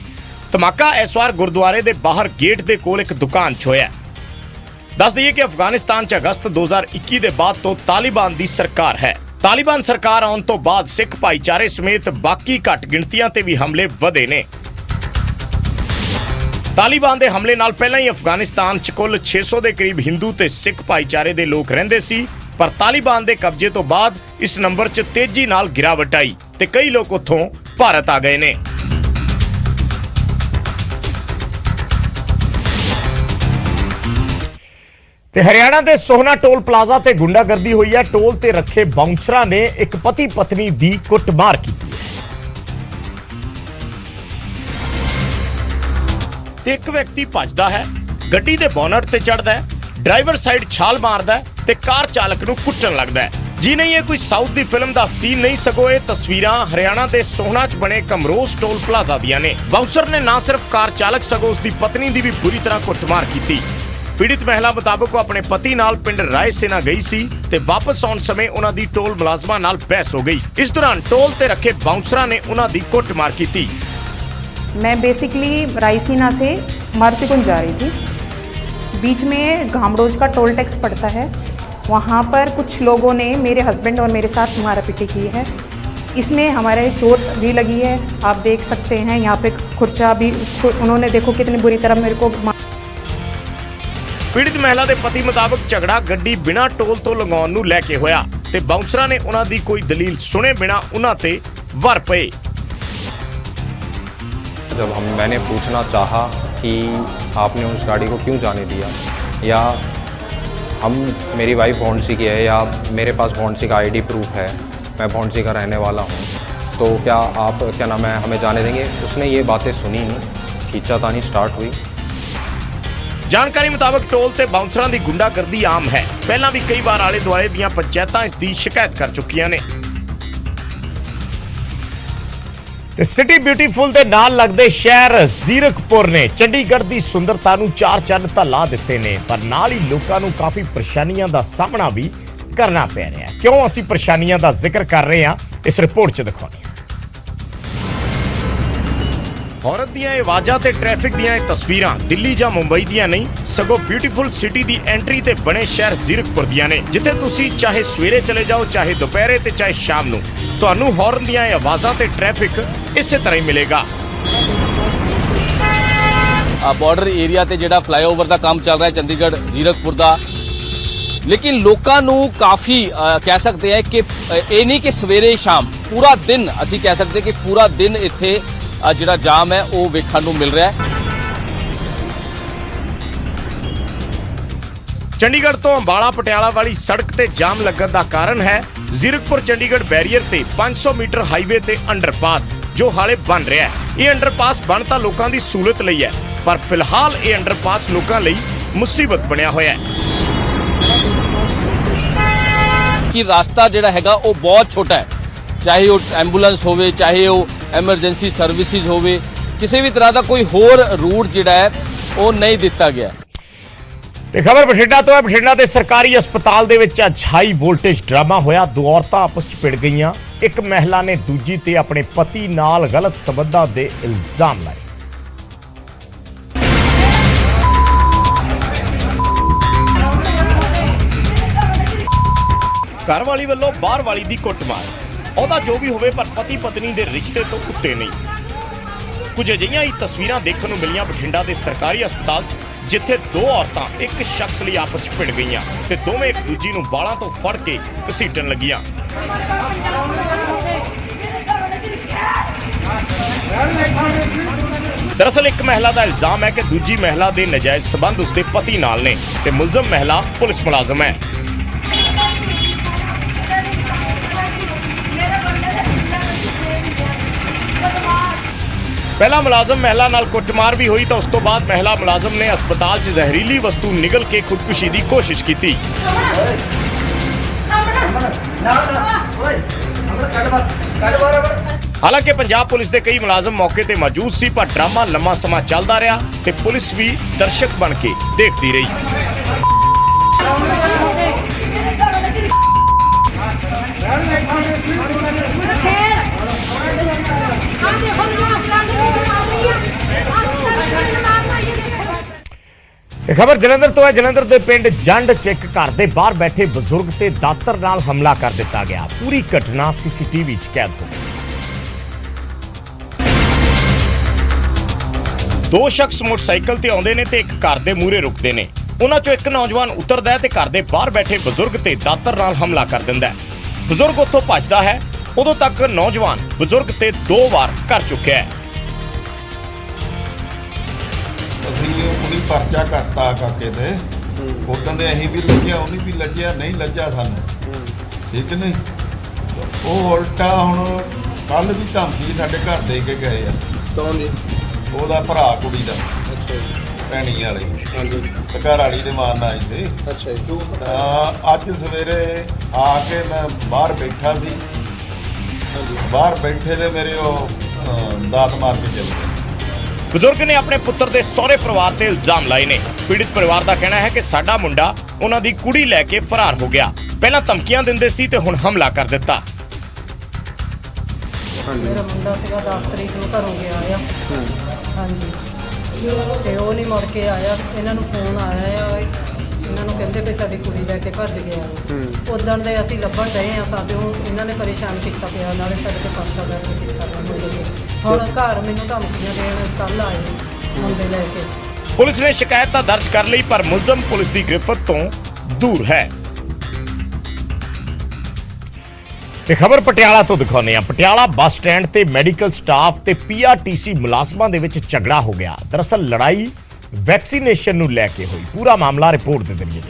ਧਮਾਕਾ ਇਸ ਵਾਰ ਗੁਰਦੁਆਰੇ ਦੇ ਬਾਹਰ ਗੇਟ ਦੇ ਕੋਲ ਇੱਕ ਦੁਕਾਨ 'ਚ ਹੋਇਆ। ਦੱਸ ਦਈਏ ਕਿ ਅਫਗਾਨਿਸਤਾਨ 'ਚ ਅਗਸਤ 2021 ਦੇ ਬਾਅਦ ਤੋਂ ਤਾਲਿਬਾਨ ਦੀ ਸਰਕਾਰ ਹੈ। ਤਾਲਿਬਾਨ ਸਰਕਾਰ ਆਉਣ ਤੋਂ ਬਾਅਦ ਸਿੱਖ ਭਾਈਚਾਰੇ ਸਮੇਤ ਬਾਕੀ ਘੱਟ ਗਿਣਤੀਆਂ ਤੇ ਵੀ ਹਮਲੇ ਵਧੇ ਨੇ। ਤਾਲਿਬਾਨ ਦੇ ਹਮਲੇ ਨਾਲ ਪਹਿਲਾਂ ਹੀ ਅਫਗਾਨਿਸਤਾਨ 'ਚ ਕੁੱਲ 600 ਦੇ ਕਰੀਬ ਹਿੰਦੂ ਤੇ ਸਿੱਖ ਭਾਈਚਾਰੇ ਦੇ ਲੋਕ ਰਹਿੰਦੇ ਸੀ, ਪਰ ਤਾਲਿਬਾਨ ਦੇ ਕਬਜ਼ੇ ਤੋਂ ਬਾਅਦ ਇਸ ਨੰਬਰ 'ਚ ਤੇਜ਼ੀ ਨਾਲ ਗਿਰਾਵਟ ਆਈ ਤੇ ਕਈ ਲੋਕ ਉੱਥੋਂ ਭਾਰਤ ਆ ਗਏ ਨੇ। ਤੇ ਹਰਿਆਣਾ ਦੇ ਸੋਹਣਾ ਟੋਲ ਪਲਾਜ਼ਾ ਤੇ ਗੁੰਡਾਗਰਦੀ ਹੋਈ ਹੈ। ਟੋਲ ਤੇ ਰੱਖੇ ਬਾਉਂਸਰਾਂ ਨੇ ਇੱਕ ਪਤੀ ਪਤਨੀ ਦੀ ਕੁੱਟਮਾਰ ਕੀਤੀ ਹੈ ਤੇ ਇੱਕ ਵਿਅਕਤੀ ਭੱਜਦਾ ਹੈ, ਗੱਡੀ ਦੇ ਬੋਨਟ ਤੇ ਚੜ੍ਹਦਾ ਹੈ, ਡਰਾਈਵਰ ਸਾਈਡ ਛਾਲ ਮਾਰਦਾ ਹੈ ਤੇ ਕਾਰ ਚਾਲਕ ਨੂੰ ਕੁੱਟਣ ਲੱਗਦਾ ਹੈ। ਜੀ ਨਹੀਂ, ਇਹ ਕੋਈ ਸਾਊਥ ਦੀ ਫਿਲਮ ਦਾ ਸੀਨ ਨਹੀਂ, ਸਗੋਂ ਇਹ ਤਸਵੀਰਾਂ ਹਰਿਆਣਾ ਦੇ ਸੋਹਣਾ 'ਚ ਬਣੇ ਕਮਰੋਜ਼ ਟੋਲ ਪਲਾਜ਼ਾ ਦੀਆਂ ਨੇ। ਬਾਉਂਸਰ ਨੇ ਨਾ ਸਿਰਫ ਕਾਰ ਚਾਲਕ ਸਗੋਂ ਉਸ ਦੀ ਪਤਨੀ ਦੀ ਵੀ ਬੁਰੀ ਤਰ੍ਹਾਂ ਕੁੱਟਮਾਰ ਕੀਤੀ। ਪੀੜਿਤ ਮਹਿਲਾ ਮੁਤਾਬਕ ਉਹ ਆਪਣੇ ਪਤੀ ਨਾਲ ਪਿੰਡ ਰਾਏਸੇਨਾ ਗਈ ਸੀ ਤੇ ਵਾਪਸ ਆਉਣ ਸਮੇਂ ਉਹਨਾਂ ਦੀ ਟੋਲ ਮੁਲਾਜ਼ਮਾਂ ਨਾਲ ਬਹਿਸ ਹੋ ਗਈ। ਇਸ ਦੌਰਾਨ ਟੋਲ ਤੇ ਰੱਖੇ ਬਾਉਂਸਰਾਂ ਨੇ ਉਹਨਾਂ ਦੀ ਕੁੱਟਮਾਰ ਕੀਤੀ। मैं बेसिकली रायसीना से मारुतिकुंज जा रही थी। बीच में घामडोज का टोल टैक्स पड़ता है, वहाँ पर कुछ लोगों ने मेरे हस्बैंड और मेरे साथ मारापीटी की है। इसमें हमारे चोट भी लगी है, आप देख सकते हैं। यहाँ पे खुर्चा भी उन्होंने देखो कितनी बुरी तरह मेरे को। ਪੀੜਿਤ ਮਹਿਲਾ ਦੇ ਪਤੀ ਮੁਤਾਬਕ ਝਗੜਾ ਗੱਡੀ ਬਿਨਾਂ ਟੋਲ ਤੋਂ ਲਗਾਉਣ ਨੂੰ ਲੈ ਕੇ ਹੋਇਆ ਤੇ ਬਾਉਂਸਰਾਂ ਨੇ ਉਹਨਾਂ ਦੀ ਕੋਈ ਦਲੀਲ ਸੁਣੇ ਬਿਨਾਂ ਉਹਨਾਂ ਤੇ ਵਰ ਪਏ। जब मैंने पूछना चाहा कि आपने उस गाड़ी को क्यों जाने दिया, या मेरी वाइफ भौंडसी की है या मेरे पास भौंडसी का आईडी प्रूफ है, मैं भौंडसी का रहने वाला हूँ, तो क्या आप क्या नाम है हमें जाने देंगे। उसने ये बातें सुनी नहीं, खींचातानी स्टार्ट हुई। ਜਾਣਕਾਰੀ ਮੁਤਾਬਕ ਟੋਲ ਤੇ ਬਾਉਂਸਰਾਂ ਦੀ ਗੁੰਡਾਗਰਦੀ ਆਮ ਹੈ। ਪਹਿਲਾਂ ਵੀ ਕਈ ਵਾਰ ਆਲੇ ਦੁਆਲੇ ਦੀਆਂ ਪੰਚਾਇਤਾਂ ਇਸ ਦੀ ਸ਼ਿਕਾਇਤ ਕਰ ਚੁੱਕੀਆਂ ਨੇ। ਤੇ ਸਿਟੀ ਬਿਊਟੀਫੁਲ ਦੇ ਨਾਲ ਲੱਗਦੇ ਸ਼ਹਿਰ ਜ਼ੀਰਕਪੁਰ ਨੇ ਚੰਡੀਗੜ੍ਹ ਦੀ ਸੁੰਦਰਤਾ ਨੂੰ ਚਾਰ ਚੰਨ ਤਾਂ ਲਾ ਦਿੱਤੇ ਨੇ, ਪਰ ਨਾਲ ਹੀ ਲੋਕਾਂ ਨੂੰ ਕਾਫੀ ਪਰੇਸ਼ਾਨੀਆਂ ਦਾ ਸਾਹਮਣਾ ਵੀ ਕਰਨਾ ਪੈ ਰਿਹਾ ਹੈ। ਕਿਉਂ ਅਸੀਂ ਪਰੇਸ਼ਾਨੀਆਂ ਦਾ ਜ਼ਿਕਰ ਕਰ ਰਹੇ ਹਾਂ, ਇਸ ਰਿਪੋਰਟ 'ਚ ਦਿਖਾਉਂਦੇ ਹਾਂ। ਔਰਤ ਦੀਆਂ ਇਹ ਆਵਾਜ਼ਾਂ ਤੇ ਟ੍ਰੈਫਿਕ ਦੀਆਂ ਇਹ ਤਸਵੀਰਾਂ ਦਿੱਲੀ ਜਾਂ ਮੁੰਬਈ ਦੀਆਂ ਨਹੀਂ, ਸਗੋਂ ਬਿਊਟੀਫੁਲ ਸਿਟੀ ਦੀ ਐਂਟਰੀ ਤੇ ਬਣੇ ਸ਼ਹਿਰ ਜ਼ੀਰਕਪੁਰ ਦੀਆਂ ਨੇ, ਜਿੱਥੇ ਤੁਸੀਂ ਚਾਹੇ ਸਵੇਰੇ ਚਲੇ ਜਾਓ, ਚਾਹੇ ਦੁਪਹਿਰੇ ਤੇ ਚਾਹੇ ਸ਼ਾਮ ਨੂੰ, ਤੁਹਾਨੂੰ ਹੌਰਨ ਦੀਆਂ ਇਹ ਆਵਾਜ਼ਾਂ ਤੇ ਟ੍ਰੈਫਿਕ ਇਸੇ ਤਰ੍ਹਾਂ ਹੀ ਮਿਲੇਗਾ। ਬਾਰਡਰ ਏਰੀਆ ਤੇ ਜਿਹੜਾ ਫਲਾਈਓਵਰ ਦਾ ਕੰਮ ਚੱਲ ਰਿਹਾ ਚੰਡੀਗੜ੍ਹ ਜ਼ੀਰਕਪੁਰ ਦਾ, ਲੇਕਿਨ ਲੋਕਾਂ ਨੂੰ ਕਾਫੀ ਕਹਿ ਸਕਦੇ ਆ ਕਿ ਇਹ ਨਹੀਂ ਕਿ ਸਵੇਰੇ ਸ਼ਾਮ, ਪੂਰਾ ਦਿਨ ਅਸੀਂ ਕਹਿ ਸਕਦੇ ਕਿ ਪੂਰਾ ਦਿਨ ਇੱਥੇ ਜਿਹੜਾ ਜਾਮ ਹੈ ਉਹ ਵੇਖਣ ਨੂੰ ਮਿਲ ਰਿਹਾ ਹੈ। ਚੰਡੀਗੜ੍ਹ ਤੋਂ ਅੰਬਾਲਾ ਪਟਿਆਲਾ ਵਾਲੀ ਸੜਕ ਤੇ ਜਾਮ ਲੱਗਣ ਦਾ ਕਾਰਨ ਹੈ ਜ਼ੀਰਕਪੁਰ ਚੰਡੀਗੜ੍ਹ ਬੈਰੀਅਰ ਤੇ 500 ਮੀਟਰ ਹਾਈਵੇ ਤੇ ਅੰਡਰਪਾਸ, ਜੋ ਹਾਲੇ ਬਣ ਰਿਹਾ ਹੈ। ਇਹ ਅੰਡਰਪਾਸ ਬਣ ਤਾਂ ਲੋਕਾਂ ਦੀ ਸਹੂਲਤ ਲਈ ਹੈ, ਪਰ ਫਿਲਹਾਲ ਇਹ ਅੰਡਰਪਾਸ ਲੋਕਾਂ ਲਈ ਮੁਸੀਬਤ ਬਣਿਆ ਹੋਇਆ ਹੈ। ਕਿ ਰਸਤਾ ਜਿਹੜਾ ਹੈਗਾ ਉਹ ਬਹੁਤ ਛੋਟਾ ਹੈ, ਚਾਹੇ ਉਹ ਐਂਬੂਲੈਂਸ ਹੋਵੇ, ਚਾਹੇ ਉਹ ਐਮਰਜੈਂਸੀ ਸਰਵਿਸਿਜ਼ ਹੋਵੇ, ਕਿਸੇ ਵੀ ਤਰ੍ਹਾਂ ਦਾ ਕੋਈ ਹੋਰ ਰੂਟ ਜਿਹੜਾ ਹੈ ਉਹ ਨਹੀਂ ਦਿੱਤਾ ਗਿਆ। ਤੇ ਖਬਰ ਬਠਿੰਡਾ ਤੋਂ ਹੈ। ਬਠਿੰਡਾ ਦੇ ਸਰਕਾਰੀ ਹਸਪਤਾਲ ਦੇ ਵਿੱਚ ਅੱਜ ਹਾਈ ਵੋਲਟੇਜ ਡਰਾਮਾ ਹੋਇਆ। ਦੋ ਔਰਤਾਂ ਆਪਸ 'ਚ ਭਿੜ ਗਈਆਂ। ਇੱਕ ਮਹਿਲਾ ਨੇ ਦੂਜੀ ਤੇ ਆਪਣੇ ਪਤੀ ਨਾਲ ਗਲਤ ਸਬੰਧਾਂ ਦੇ ਇਲਜ਼ਾਮ ਲਾਏ। ਘਰ ਵਾਲੀ ਵੱਲੋਂ ਬਾਹਰ ਵਾਲੀ ਦੀ ਕੁੱਟਮਾਰ। ਉਹਦਾ ਜੋ ਵੀ ਹੋਵੇ, ਪਰ ਪਤੀ ਪਤਨੀ ਦੇ ਰਿਸ਼ਤੇ ਤੋਂ ਉੱਤੇ ਨਹੀਂ। ਕੁਝ ਅਜਿਹੀਆਂ ਹੀ ਤਸਵੀਰਾਂ ਦੇਖਣ ਨੂੰ ਮਿਲੀਆਂ ਬਠਿੰਡਾ ਦੇ ਸਰਕਾਰੀ ਹਸਪਤਾਲ 'ਚ, ਜਿੱਥੇ ਦੋ ਔਰਤਾਂ ਇੱਕ ਸ਼ਖਸ ਲਈ ਆਪਸ 'ਚ ਭਿੜ ਗਈਆਂ ਤੇ ਦੋਵੇਂ ਇੱਕ ਦੂਜੀ ਨੂੰ ਬਾਲਾਂ ਤੋਂ ਫੜ ਕੇ ਘਸੀਟਣ ਲੱਗੀਆਂ। ਦਰਅਸਲ ਇੱਕ ਮਹਿਲਾ ਦਾ ਇਲਜ਼ਾਮ ਹੈ ਕਿ ਦੂਜੀ ਮਹਿਲਾ ਦੇ ਨਾਜਾਇਜ਼ ਸਬੰਧ ਉਸਦੇ ਪਤੀ ਨਾਲ ਨੇ ਤੇ ਮੁਲਜ਼ਮ ਮਹਿਲਾ ਪੁਲਿਸ ਮੁਲਾਜ਼ਮ ਹੈ। ਪਹਿਲਾਂ ਮੁਲਾਜ਼ਮ ਮਹਿਲਾ ਨਾਲ ਕੁੱਟਮਾਰ ਵੀ ਹੋਈ ਤਾਂ ਉਸ ਤੋਂ ਬਾਅਦ ਮਹਿਲਾ ਮੁਲਾਜ਼ਮ ਨੇ ਹਸਪਤਾਲ 'ਚ ਜ਼ਹਿਰੀਲੀ ਵਸਤੂ ਨਿਗਲ ਕੇ ਖੁਦਕੁਸ਼ੀ ਦੀ ਕੋਸ਼ਿਸ਼ ਕੀਤੀ। ਹਾਲਾਂਕਿ ਪੰਜਾਬ ਪੁਲਿਸ ਦੇ ਕਈ ਮੁਲਾਜ਼ਮ ਮੌਕੇ ਤੇ ਮੌਜੂਦ ਸੀ, ਪਰ ਡਰਾਮਾ ਲੰਮਾ ਸਮਾਂ ਚੱਲਦਾ ਰਿਹਾ ਤੇ ਪੁਲਿਸ ਵੀ ਦਰਸ਼ਕ ਬਣ ਕੇ ਦੇਖਦੀ ਰਹੀ। ਇਹ ਖਬਰ ਜਲੰਧਰ ਤੋਂ ਹੈ। ਜਲੰਧਰ ਦੇ ਪਿੰਡ ਜੰਡ 'ਚ ਇੱਕ ਘਰ ਦੇ ਬਾਹਰ ਬੈਠੇ ਬਜ਼ੁਰਗ ਤੇ ਦਾਤਰ ਨਾਲ ਹਮਲਾ ਕਰ ਦਿੱਤਾ ਗਿਆ। ਪੂਰੀ ਘਟਨਾ ਸੀਸੀਟੀਵੀ 'ਚ ਕੈਦ ਹੋ ਗਈ। ਦੋ ਸ਼ਖਸ ਮੋਟਰਸਾਈਕਲ ਤੇ ਆਉਂਦੇ ਨੇ ਤੇ ਇੱਕ ਘਰ ਦੇ ਮੂਹਰੇ ਰੁਕਦੇ ਨੇ। ਉਹਨਾਂ 'ਚੋਂ ਇੱਕ ਨੌਜਵਾਨ ਉਤਰਦਾ ਹੈ ਤੇ ਘਰ ਦੇ ਬਾਹਰ ਬੈਠੇ ਬਜ਼ੁਰਗ ਤੇ ਦਾਤਰ ਨਾਲ ਹਮਲਾ ਕਰ ਦਿੰਦਾ ਹੈ। ਬਜ਼ੁਰਗ ਉੱਥੋਂ ਭੱਜਦਾ ਹੈ। ਉਦੋਂ ਤੱਕ ਨੌਜਵਾਨ ਬਜ਼ੁਰਗ ਤੇ 2 ਵਾਰ ਕਰ ਚੁੱਕਿਆ ਹੈ। ਅਸੀਂ ਉਹਦੀ ਪਰਚਾ ਕਰਤਾ ਕਾਕੇ ਤੇ, ਉਦੋਂ ਦੇ ਅਸੀਂ ਵੀ ਲੱਜਿਆ, ਉਹਨੇ ਵੀ ਲੱਜਿਆ, ਨਹੀਂ ਲੱਜਿਆ ਸਾਨੂੰ, ਠੀਕ ਨਹੀਂ। ਉਹ ਉਲਟਾ ਹੁਣ ਕੱਲ ਵੀ ਧਮਕੀ ਸਾਡੇ ਘਰ ਦੇ ਕੇ ਗਏ ਆ। ਕੌਣ ਜੀ? ਉਹਦਾ ਭਰਾ ਕੁੜੀ ਦਾ, ਅੱਛਾ ਭੈਣੀ ਵਾਲੇ, ਹਾਂਜੀ, ਘਰ ਵਾਲੀ ਦੇ ਮਾਰਨ ਆਏ ਤੇ। ਅੱਛਾ ਜੀ। ਤਾਂ ਅੱਜ ਸਵੇਰੇ ਆ ਕੇ ਮੈਂ ਬਾਹਰ ਬੈਠਾ ਸੀ, ਬਾਹਰ ਬੈਠੇ ਤੇ ਮੇਰੇ ਉਹ ਦਾਤ ਮਾਰ ਕੇ ਚਲੇ ਗਏ। ਬਜ਼ੁਰਗ ਨੇ ਆਪਣੇ ਪੁੱਤਰ ਦੇ ਸਹੁਰੇ ਪਰਿਵਾਰ ਤੇ ਇਲਜ਼ਾਮ ਲਾਏ ਨੇ। ਪੀੜਿਤ ਪਰਿਵਾਰ ਦਾ ਕਹਿਣਾ ਹੈ ਕਿ ਸਾਡਾ ਮੁੰਡਾ ਉਹਨਾਂ ਦੀ ਕੁੜੀ ਲੈ ਕੇ ਫਰਾਰ ਹੋ ਗਿਆ। ਪਹਿਲਾਂ ਧਮਕੀਆਂ ਦਿੰਦੇ ਸੀ ਤੇ ਹੁਣ ਹਮਲਾ ਕਰ ਦਿੱਤਾ। ਮੇਰਾ ਮੁੰਡਾ ਸੀਗਾ 10 ਤਰੀਕ ਨੂੰ ਘਰੋਂ ਗਿਆ ਆ। ਹਾਂਜੀ ਤੇ ਉਹ ਨਹੀਂ ਮੁੜ ਕੇ ਆਇਆ। ਇਹਨਾਂ ਨੂੰ ਫੋਨ ਆਇਆ ਆ, ਇਹਨਾਂ ਨੂੰ ਕਹਿੰਦੇ ਵੀ ਸਾਡੀ ਕੁੜੀ ਲੈ ਕੇ ਭੱਜ ਗਿਆ। ਉਦਣ ਦੇ ਅਸੀਂ ਲੱਭਣ ਡਏ ਆ, ਸਾਡੇ ਇਹਨਾਂ ਨੇ ਪਰੇਸ਼ਾਨ ਕੀਤਾ ਪਿਆ, ਨਾਲੇ ਸਾਡੇ ਤੇ ਪਰਚਾ ਦਰਜ ਕੀਤਾ ਮੁੰਡੇ ਤੇ। ਹੁਣ ਘਰ ਮੈਨੂੰ ਧਮਕੀਆਂ ਦੇਣ ਕੱਲ ਆਏ ਮੁੰਡੇ ਲੈ ਕੇ। ਪੁਲਿਸ ਨੇ ਸ਼ਿਕਾਇਤ ਤਾਂ ਦਰਜ ਕਰ ਲਈ ਪਰ ਮੁਲਜ਼ਮ ਪੁਲਿਸ ਦੀ ਗ੍ਰਿਫਤ ਤੋਂ ਦੂਰ ਹੈ। ਤੇ ਖਬਰ ਪਟਿਆਲਾ ਤੋਂ ਦਿਖਾਉਂਦੇ ਆ। ਪਟਿਆਲਾ ਬੱਸ ਸਟੈਂਡ ਤੇ ਮੈਡੀਕਲ ਸਟਾਫ ਤੇ ਪੀਆਰਟੀਸੀ ਮੁਲਾਜ਼ਮਾਂ ਦੇ ਵਿੱਚ ਝਗੜਾ ਹੋ ਗਿਆ। ਦਰਅਸਲ ਲੜਾਈ ਵੈਕਸੀਨੇਸ਼ਨ ਨੂੰ ਲੈ ਕੇ ਹੋਈ। ਪੂਰਾ ਮਾਮਲਾ ਰਿਪੋਰਟ ਦੇ ਜ਼ਰੀਏ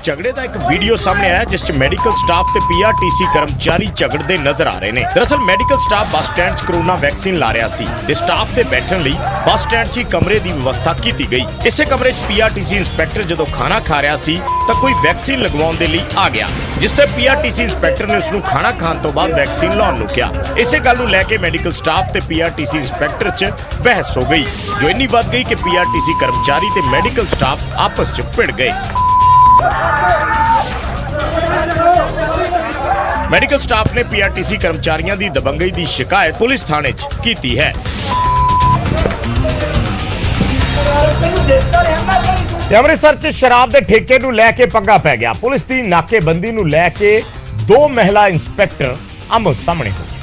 ਝਗੜੇ ਦਾ ਇੱਕ ਵੀਡੀਓ ਸਾਹਮਣੇ ਆਇਆ ਜਿਸ 'ਚ ਮੈਡੀਕਲ ਸਟਾਫ ਤੇ ਪੀਆਰਟੀਸੀ ਕਰਮਚਾਰੀ ਝਗੜਦੇ ਨਜ਼ਰ ਆ ਰਹੇ ਨੇ। ਦਰਅਸਲ ਮੈਡੀਕਲ ਸਟਾਫ ਬੱਸ ਸਟੈਂਡ 'ਚ ਕਰੋਨਾ ਵੈਕਸੀਨ ਲਾ ਰਿਹਾ ਸੀ ਤੇ ਸਟਾਫ ਦੇ ਬੈਠਣ ਲਈ ਬੱਸ ਸਟੈਂਡ 'ਚ ਹੀ ਕਮਰੇ ਦੀ ਵਿਵਸਥਾ ਕੀਤੀ ਗਈ। ਇਸੇ ਕਮਰੇ 'ਚ ਪੀਆਰਟੀਸੀ ਇੰਸਪੈਕਟਰ ਜਦੋਂ ਖਾਣਾ ਖਾ ਰਿਹਾ ਸੀ ਤਾਂ ਕੋਈ ਵੈਕਸੀਨ ਲਗਵਾਉਣ ਦੇ ਲਈ ਆ ਗਿਆ, ਜਿਸ ਤੇ ਪੀਆਰਟੀਸੀ ਇੰਸਪੈਕਟਰ ਨੇ ਉਸ ਨੂੰ ਖਾਣਾ ਖਾਣ ਤੋਂ ਬਾਅਦ ਵੈਕਸੀਨ ਲਾਉਣ ਨੂੰ ਕਿਹਾ। ਇਸੇ ਗੱਲ ਨੂੰ ਲੈ ਕੇ ਮੈਡੀਕਲ ਸਟਾਫ ਤੇ ਪੀਆਰਟੀਸੀ ਇੰਸਪੈਕਟਰ 'ਚ ਬਹਿਸ ਹੋ ਗਈ, ਜੋ ਇੰਨੀ ਵੱਧ ਗਈ ਕਿ ਪੀਆਰਟੀਸੀ ਕਰਮਚਾਰੀ ਤੇ ਮੈਡੀਕਲ ਸਟਾਫ ਆਪਸ 'ਚ ਭਿੜ ਗਏ। ਮੈਡੀਕਲ ਸਟਾਫ ਨੇ ਪੀਆਰਟੀਸੀ ਕਰਮਚਾਰੀਆਂ ਦੀ ਦਬੰਗਈ ਦੀ ਸ਼ਿਕਾਇਤ ਪੁਲਿਸ ਥਾਣੇ 'ਚ ਕੀਤੀ ਹੈ। ਅੰਮ੍ਰਿਤਸਰ 'ਚ ਸ਼ਰਾਬ ਦੇ ਠੇਕੇ ਨੂੰ ਲੈ ਕੇ ਪੰਗਾ ਪੈ ਗਿਆ। ਪੁਲਿਸ ਦੀ ਨਾਕੇਬੰਦੀ ਨੂੰ ਲੈ ਕੇ ਦੋ ਮਹਿਲਾ ਇੰਸਪੈਕਟਰ ਆਮੋ ਸਾਹਮਣੇ ਹੋ ਗਏ।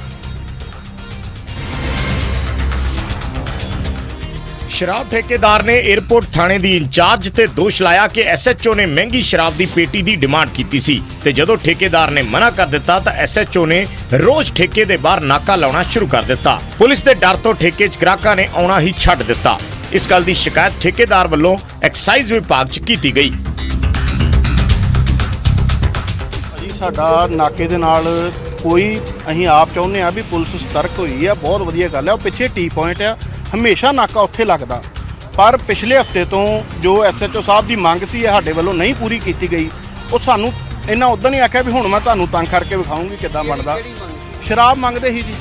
ਸ਼ਰਾਬ ਠੇਕੇਦਾਰ ਨੇ 에ਅਰਪੋਰਟ ਥਾਣੇ ਦੀ ਇੰਚਾਰਜ ਤੇ ਦੋਸ਼ ਲਾਇਆ ਕਿ ਐਸਐਚਓ ਨੇ ਮਹਿੰਗੀ ਸ਼ਰਾਬ ਦੀ ਪੇਟੀ ਦੀ ਡਿਮਾਂਡ ਕੀਤੀ ਸੀ ਤੇ ਜਦੋਂ ਠੇਕੇਦਾਰ ਨੇ ਮਨਾ ਕਰ ਦਿੱਤਾ ਤਾਂ ਐਸਐਚਓ ਨੇ ਰੋਜ਼ ਠੇਕੇ ਦੇ ਬਾਹਰ ਨਾਕਾ ਲਾਉਣਾ ਸ਼ੁਰੂ ਕਰ ਦਿੱਤਾ। ਪੁਲਿਸ ਦੇ ਡਰ ਤੋਂ ਠੇਕੇ 'ਚ ਗ੍ਰਾਹਕਾਂ ਨੇ ਆਉਣਾ ਹੀ ਛੱਡ ਦਿੱਤਾ। ਇਸ ਗੱਲ ਦੀ ਸ਼ਿਕਾਇਤ ਠੇਕੇਦਾਰ ਵੱਲੋਂ ਐਕਸਾਈਜ਼ ਵਿਭਾਗ 'ਚ ਕੀਤੀ ਗਈ। ਸਾਡਾ ਨਾਕੇ ਦੇ ਨਾਲ ਕੋਈ ਅਸੀਂ ਆਪ ਚਾਹੁੰਦੇ ਆ ਵੀ ਪੁਲਿਸ ਸਤਰਕ ਹੋਈ ਆ, ਬਹੁਤ ਵਧੀਆ ਗੱਲ ਆ। ਉਹ ਪਿੱਛੇ ਟੀ ਪੁਆਇੰਟ ਆ, ਹਮੇਸ਼ਾ ਨਾਕਾ ਉੱਥੇ ਲੱਗਦਾ, ਪਰ ਪਿਛਲੇ ਹਫਤੇ ਤੋਂ ਜੋ ਐਸਐਚਓ ਸਾਹਿਬ ਦੀ ਮੰਗ ਸੀ ਇਹ ਸਾਡੇ ਵੱਲੋਂ ਨਹੀਂ ਪੂਰੀ ਕੀਤੀ ਗਈ। ਉਹ ਸਾਨੂੰ ਇਹਨਾਂ ਉਦੋਂ ਹੀ ਆਖਿਆ ਵੀ ਹੁਣ ਮੈਂ ਤੁਹਾਨੂੰ ਤੰਗ ਕਰਕੇ ਵਿਖਾਊਂਗੀ ਕਿੱਦਾਂ ਬਣਦਾ। ਸ਼ਰਾਬ ਮੰਗਦੇ ਸੀ ਜੀ,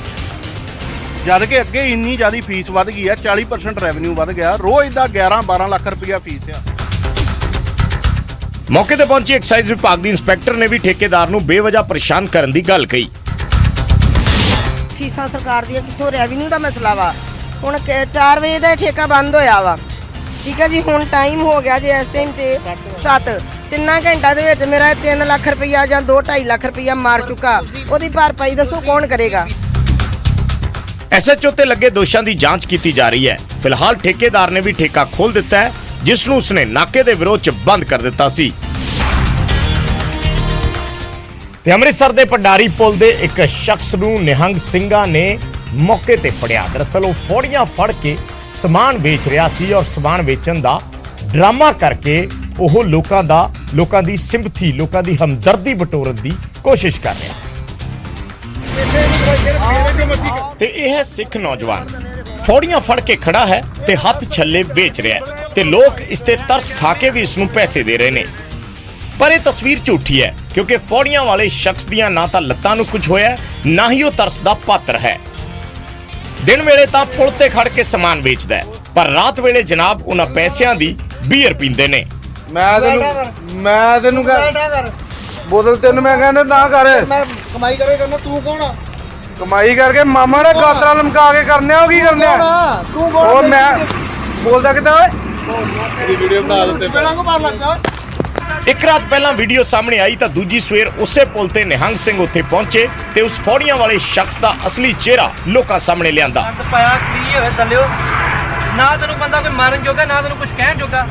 ਜਦ ਕਿ ਅੱਗੇ ਇੰਨੀ ਜ਼ਿਆਦਾ ਫੀਸ ਵੱਧ ਗਈ ਆ, 40% ਰੈਵਨਿਊ ਵੱਧ ਗਿਆ, ਰੋਜ਼ ਦਾ 11-12 ਲੱਖ ਰੁਪਇਆ ਫੀਸ ਆ। ਮੌਕੇ ਤੇ ਪਹੁੰਚੀ ਐਕਸਾਈਜ਼ ਵਿਭਾਗ ਦੀ ਇੰਸਪੈਕਟਰ ਨੇ ਵੀ ਠੇਕੇਦਾਰ ਨੂੰ ਬੇਵਜ੍ਹਾ ਪਰੇਸ਼ਾਨ ਕਰਨ ਦੀ ਗੱਲ ਕਹੀ। ਫੀਸਾਂ ਸਰਕਾਰ ਦੀਆਂ ਕਿੱਥੋਂ, ਰੈਵਨਿਊ ਦਾ ਮਸਲਾ ਵਾ। ਹੁਣ 4 ਵਜੇ ਦਾ ਠੇਕਾ ਬੰਦ ਹੋਇਆ ਵਾ, ਠੀਕ ਹੈ ਜੀ। ਹੁਣ ਟਾਈਮ ਹੋ ਗਿਆ ਜੀ ਇਸ ਟਾਈਮ ਤੇ 7 3 ਘੰਟਾ ਦੇ ਵਿੱਚ ਮੇਰਾ 3 ਲੱਖ ਰੁਪਈਆ ਜਾਂ 2-2.5 ਲੱਖ ਰੁਪਈਆ ਮਾਰ ਚੁੱਕਾ। ਉਹਦੀ ਭਰਪਾਈ ਦੱਸੋ ਕੌਣ ਕਰੇਗਾ? ਐਸਐਚਓ ਤੇ ਲੱਗੇ ਦੋਸ਼ਾਂ ਦੀ ਜਾਂਚ ਕੀਤੀ ਜਾ ਰਹੀ ਹੈ। ਫਿਲਹਾਲ ਠੇਕੇਦਾਰ ਨੇ ਵੀ ਠੇਕਾ ਖੋਲ ਦਿੱਤਾ ਹੈ, ਜਿਸ ਨੂੰ ਉਸਨੇ ਨਾਕੇ ਦੇ ਵਿਰੋਧ 'ਚ ਬੰਦ ਕਰ ਦਿੱਤਾ ਸੀ। ਤੇ ਅੰਮ੍ਰਿਤਸਰ ਦੇ ਪੰਡਾਰੀ ਪੁਲ ਦੇ ਇੱਕ ਸ਼ਖਸ ਨੂੰ ਨਿਹੰਗ ਸਿੰਘਾਂ ਨੇ ਮੌਕੇ ਤੇ ਫੜਿਆ। ਦਰਅਸਲ ਉਹ ਫੌੜੀਆਂ ਫੜ ਕੇ ਸਮਾਨ ਵੇਚ ਰਿਹਾ ਸੀ ਔਰ ਸਮਾਨ ਵੇਚਣ ਦਾ ਡਰਾਮਾ ਕਰਕੇ ਉਹ ਲੋਕਾਂ ਦੀ ਸਿੰਪਥੀ, ਲੋਕਾਂ ਦੀ ਹਮਦਰਦੀ ਬਟੋਰਨ ਦੀ ਕੋਸ਼ਿਸ਼ ਕਰ ਰਿਹਾ ਸੀ। ਤੇ ਇਹ ਹੈ ਸਿੱਖ ਨੌਜਵਾਨ, ਫੌੜੀਆਂ ਫੜ ਕੇ ਖੜਾ ਹੈ ਤੇ ਹੱਥ ਛੱਲੇ ਵੇਚ ਰਿਹਾ ਹੈ ਤੇ ਲੋਕ ਇਸ ਤੇ ਤਰਸ ਖਾ ਕੇ ਵੀ ਇਸ ਨੂੰ ਪੈਸੇ ਦੇ ਰਹੇ ਨੇ। ਪਰ ਇਹ ਤਸਵੀਰ ਝੂਠੀ ਹੈ ਕਿਉਂਕਿ ਫੌੜੀਆਂ ਵਾਲੇ ਸ਼ਖਸ ਦੀਆਂ ਨਾ ਤਾਂ ਲੱਤਾਂ ਨੂੰ ਕੁਝ ਹੋਇਆ, ਨਾ ਹੀ ਉਹ ਤਰਸ ਦਾ ਪਾਤਰ ਹੈ। ਦਿਨ ਵੇਲੇ ਤਾਂ ਪੁਲ ਤੇ ਖੜ ਕੇ ਸਮਾਨ ਵੇਚਦਾ ਹੈ, ਪਰ ਰਾਤ ਵੇਲੇ ਜਨਾਬ ਉਹਨਾਂ ਪੈਸਿਆਂ ਦੀ ਬੀਅਰ ਪੀਂਦੇ ਨੇ। ਮੈਂ ਤੈਨੂੰ ਬੋਤਲ ਤੈਨੂੰ ਮੈਂ ਕਹਿੰਦਾ ਨਾ ਕਰ, ਮੈਂ ਕਮਾਈ ਕਰਕੇ ਕਰਨਾ। ਤੂੰ ਕੌਣ ਆ? ਕਮਾਈ ਕਰਕੇ ਮਾਮਾ ਨੇ ਗਾਤਰਾ ਲਮਕਾ ਕੇ ਕਰਨੇ ਆ। ਕੀ ਕਰਨੇ ਆ ਤੂੰ? ਉਹ ਮੈਂ ਬੋਲਦਾ ਕਿੱਦਾਂ ਓਏ? ਤੇਰੀ ਵੀਡੀਓ ਬਣਾ ਲਓ ਤੇ ਪਹਿਲਾਂ ਕੋ ਮਾਰ ਲੱਗਦਾ। ਇੱਕ ਰਾਤ ਪਹਿਲਾਂ ਵੀਡੀਓ ਸਾਹਮਣੇ ਆਈ ਤਾਂ ਦੂਜੀ ਸਵੇਰ ਉਸੇ ਪੁਲ ਤੇ ਨਿਹੰਗ ਸਿੰਘ ਉੱਥੇ ਪਹੁੰਚੇ ਤੇ ਉਸ ਫੌੜੀਆਂ ਵਾਲੇ ਸ਼ਖਸ ਦਾ ਅਸਲੀ ਚਿਹਰਾ ਲੋਕਾਂ ਸਾਹਮਣੇ ਲਿਆਂਦਾ। ਨਾ ਤੈਨੂੰ ਬੰਦਾ ਕੋਈ ਮਾਰਨ ਜੋਗਾ, ਨਾ ਤੈਨੂੰ ਕੁਝ ਕਹਿਣ ਜੋਗਾ।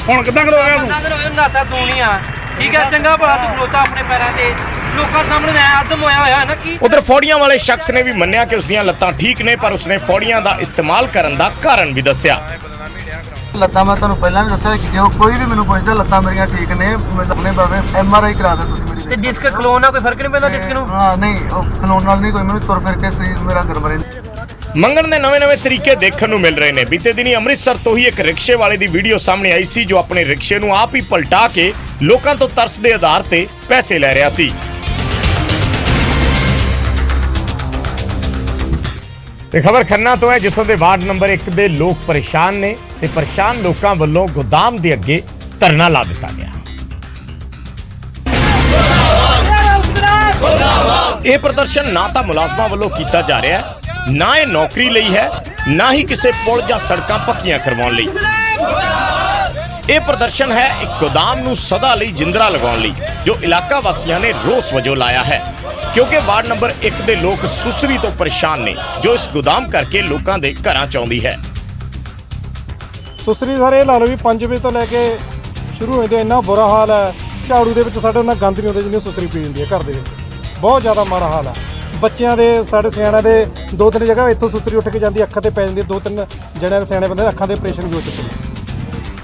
ਹੁਣ ਕਿੱਦਾਂ ਖਲੋਇਆ ਤੂੰ? ਨਾ ਤੈਨੂੰ ਨਾਤਾ ਤੂੰ ਨਹੀਂ ਆ, ਠੀਕ ਹੈ? ਚੰਗਾ ਭਲਾ ਤੂੰ ਖਲੋਤਾ ਆਪਣੇ ਪੈਰਾਂ ਤੇ, ਲੋਕਾਂ ਸਾਹਮਣੇ ਮੈਂ ਆਦਮ ਹੋਇਆ ਹੋਇਆ ਨਾ। ਕੀ ਉਧਰ ਫੌੜੀਆਂ ਵਾਲੇ ਸ਼ਖਸ ਨੇ ਵੀ ਮੰਨਿਆ ਕਿ ਉਸਦੀਆਂ ਲੱਤਾਂ ਠੀਕ ਨੇ, ਪਰ ਉਸਨੇ ਫੌੜੀਆਂ ਦਾ ਇਸਤੇਮਾਲ ਕਰਨ ਦਾ ਕਾਰਨ ਵੀ ਦੱਸਿਆ। ਲੱਤਾਂ ਮੈਂ ਤੁਹਾਨੂੰ ਪਹਿਲਾਂ ਵੀ ਦੱਸਿਆ ਕਿ ਜੇ ਕੋਈ ਵੀ ਮੈਨੂੰ ਪੁੱਛਦਾ ਲੱਤਾਂ ਮੇਰੀਆਂ ਠੀਕ ਨੇ, ਆਪਣੇ ਭਾਵੇਂ MRI ਕਰਾ ਦੇ ਤੁਸੀਂ ਮੇਰੀ। ਤੇ ਡਿਸਕ ਖਲੋਣ ਨਾਲ ਕੋਈ ਫਰਕ ਨਹੀਂ ਪੈਂਦਾ ਡਿਸਕ ਨੂੰ? ਹਾਂ ਨਹੀਂ, ਉਹ ਖਲੋਣ ਨਾਲ ਨਹੀਂ, ਕੋਈ ਮੈਨੂੰ ਤੁਰ ਫਿਰ ਕੇ ਸਰੀਰ ਮੇਰਾ ਗਰਮ ਰਹਿੰਦਾ। ਮੰਗਣ ਦੇ ਨਵੇਂ-ਨਵੇਂ ਤਰੀਕੇ ਦੇਖਣ ਨੂੰ ਮਿਲ ਰਹੇ ਨੇ। ਬੀਤੇ ਦਿਨੀ ਅੰਮ੍ਰਿਤਸਰ ਤੋਂ ਹੀ ਇੱਕ ਰਿਕਸ਼ੇ ਵਾਲੇ ਦੀ ਵੀਡੀਓ ਸਾਹਮਣੇ ਆਈ ਸੀ ਜੋ ਆਪਣੇ ਰਿਕਸ਼ੇ ਨੂੰ ਆਪ ਹੀ ਪਲਟਾ ਕੇ ਲੋਕਾਂ ਤੋਂ ਤਰਸ ਦੇ ਆਧਾਰ ਤੇ ਪੈਸੇ ਲੈ ਰਿਹਾ ਸੀ। ਤੇ ਖਬਰ ਖੰਨਾ ਤੋਂ ਹੈ, ਜਿੱਥੋਂ ਦੇ ਵਾਰਡ ਨੰਬਰ 1 ਦੇ ਲੋਕ ਪਰੇਸ਼ਾਨ ਨੇ ਤੇ ਪਰੇਸ਼ਾਨ ਲੋਕਾਂ ਵੱਲੋਂ ਗੋਦਾਮ ਦੇ ਅੱਗੇ ਧਰਨਾ ਲਾ ਦਿੱਤਾ ਗਿਆ। ਇਹ ਪ੍ਰਦਰਸ਼ਨ ਨਾ ਤਾਂ ਮੁਲਾਜ਼ਮਾਂ ਵੱਲੋਂ ਕੀਤਾ ਜਾ ਰਿਹਾ ਹੈ, ਨਾ ਇਹ ਨੌਕਰੀ ਲਈ ਹੈ, ਨਾ ਹੀ ਕਿਸੇ ਪੁਲ ਜਾਂ ਸੜਕਾਂ ਪੱਕੀਆਂ ਕਰਵਾਉਣ ਲਈ। ਇਹ ਪ੍ਰਦਰਸ਼ਨ ਹੈ ਇੱਕ ਗੋਦਾਮ ਨੂੰ ਸਦਾ ਲਈ ਜਿੰਦਰਾ ਲਗਾਉਣ ਲਈ, ਜੋ ਇਲਾਕਾ ਵਾਸੀਆਂ ਨੇ ਰੋਸ ਵਜੋਂ ਲਾਇਆ ਹੈ, ਕਿਉਂਕਿ ਵਾਰਡ ਨੰਬਰ 1 ਦੇ ਲੋਕ ਸੁਸਰੀ ਤੋਂ ਪਰੇਸ਼ਾਨ ਨੇ, ਜੋ ਇਸ ਗੋਦਾਮ ਕਰਕੇ ਲੋਕਾਂ ਦੇ ਘਰਾਂ ਚ ਆਉਂਦੀ ਹੈ। ਸੁਸਰੀ ਸਰ ਇਹ ਲਾ ਲਓ ਵੀ 5 ਵਜੇ ਤੋਂ ਲੈ ਕੇ ਸ਼ੁਰੂ ਹੋ ਜਾਂਦੇ, ਇੰਨਾ ਬੁਰਾ ਹਾਲ ਹੈ। ਝਾੜੂ ਦੇ ਵਿੱਚ ਸਾਡੇ ਉਹਨਾਂ ਗੰਦ ਨਹੀਂ ਹੁੰਦੇ ਜਿੰਨੀ ਸੁਸਰੀ ਪੀ ਜਾਂਦੀ ਹੈ ਘਰ ਦੇ ਵਿੱਚ, ਬਹੁਤ ਜ਼ਿਆਦਾ ਮਾੜਾ ਹਾਲ ਹੈ। ਬੱਚਿਆਂ ਦੇ, ਸਾਡੇ ਸਿਆਣਿਆਂ ਦੇ 2-3 ਜਗ੍ਹਾ ਇੱਥੋਂ ਸੁਸਰੀ ਉੱਠ ਕੇ ਜਾਂਦੀ, ਅੱਖਾਂ ਤੇ ਪੈ ਜਾਂਦੀ, 2-3 ਜਣਿਆਂ ਦੇ ਸਿਆਣੇ ਬੰਦੇ ਦੇ ਅੱਖਾਂ ਦੇ ਆਪਰੇਸ਼ਨ ਵੀ ਹੋ ਚੁੱਕੇ ਨੇ।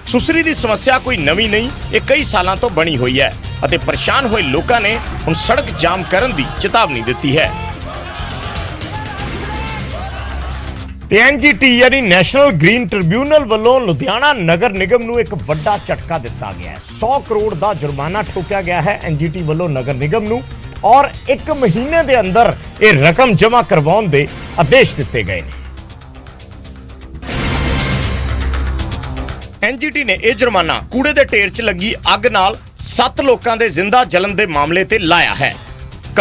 ਸੁਸਰੀ ਦੀ ਸਮੱਸਿਆ ਕੋਈ ਨਵੀਂ ਨਹੀਂ, ਇਹ ਕਈ ਸਾਲਾਂ ਤੋਂ ਬਣੀ ਹੋਈ ਹੈ ਅਤੇ ਪਰੇਸ਼ਾਨ ਹੋਏ ਲੋਕਾਂ ਨੇ ਹੁਣ ਸੜਕ ਜਾਮ ਕਰਨ ਦੀ ਚੇਤਾਵਨੀ ਦਿੱਤੀ ਹੈ। ਤੇ ਐਨਜੀਟੀ ਯਾਨੀ ਨੈਸ਼ਨਲ ਗ੍ਰੀਨ ਟ੍ਰਿਬਿਊਨਲ ਵੱਲੋਂ ਲੁਧਿਆਣਾ ਨਗਰ ਨਿਗਮ ਨੂੰ ਇੱਕ ਵੱਡਾ ਝਟਕਾ ਦਿੱਤਾ ਗਿਆ ਹੈ। 100 ਕਰੋੜ ਦਾ ਜੁਰਮਾਨਾ ਠੋਕਿਆ ਗਿਆ ਹੈ ਐਨਜੀਟੀ ਵੱਲੋਂ ਨਗਰ ਨਿਗਮ ਨੂੰ, ਔਰ 1 ਮਹੀਨੇ ਦੇ ਅੰਦਰ ਇਹ ਰਕਮ ਜਮ੍ਹਾਂ ਕਰਵਾਉਣ ਦੇ ਆਦੇਸ਼ ਦਿੱਤੇ ਗਏ ਨੇ। ਐਨਜੀਟੀ ਨੇ ਇਹ ਜੁਰਮਾਨਾ ਕੂੜੇ ਦੇ ਢੇਰ 'ਚ ਲੱਗੀ ਅੱਗ ਨਾਲ 7 ਲੋਕਾਂ ਦੇ ਜ਼ਿੰਦਾ ਜਲਣ ਦੇ ਮਾਮਲੇ ਤੇ ਲਾਇਆ ਹੈ।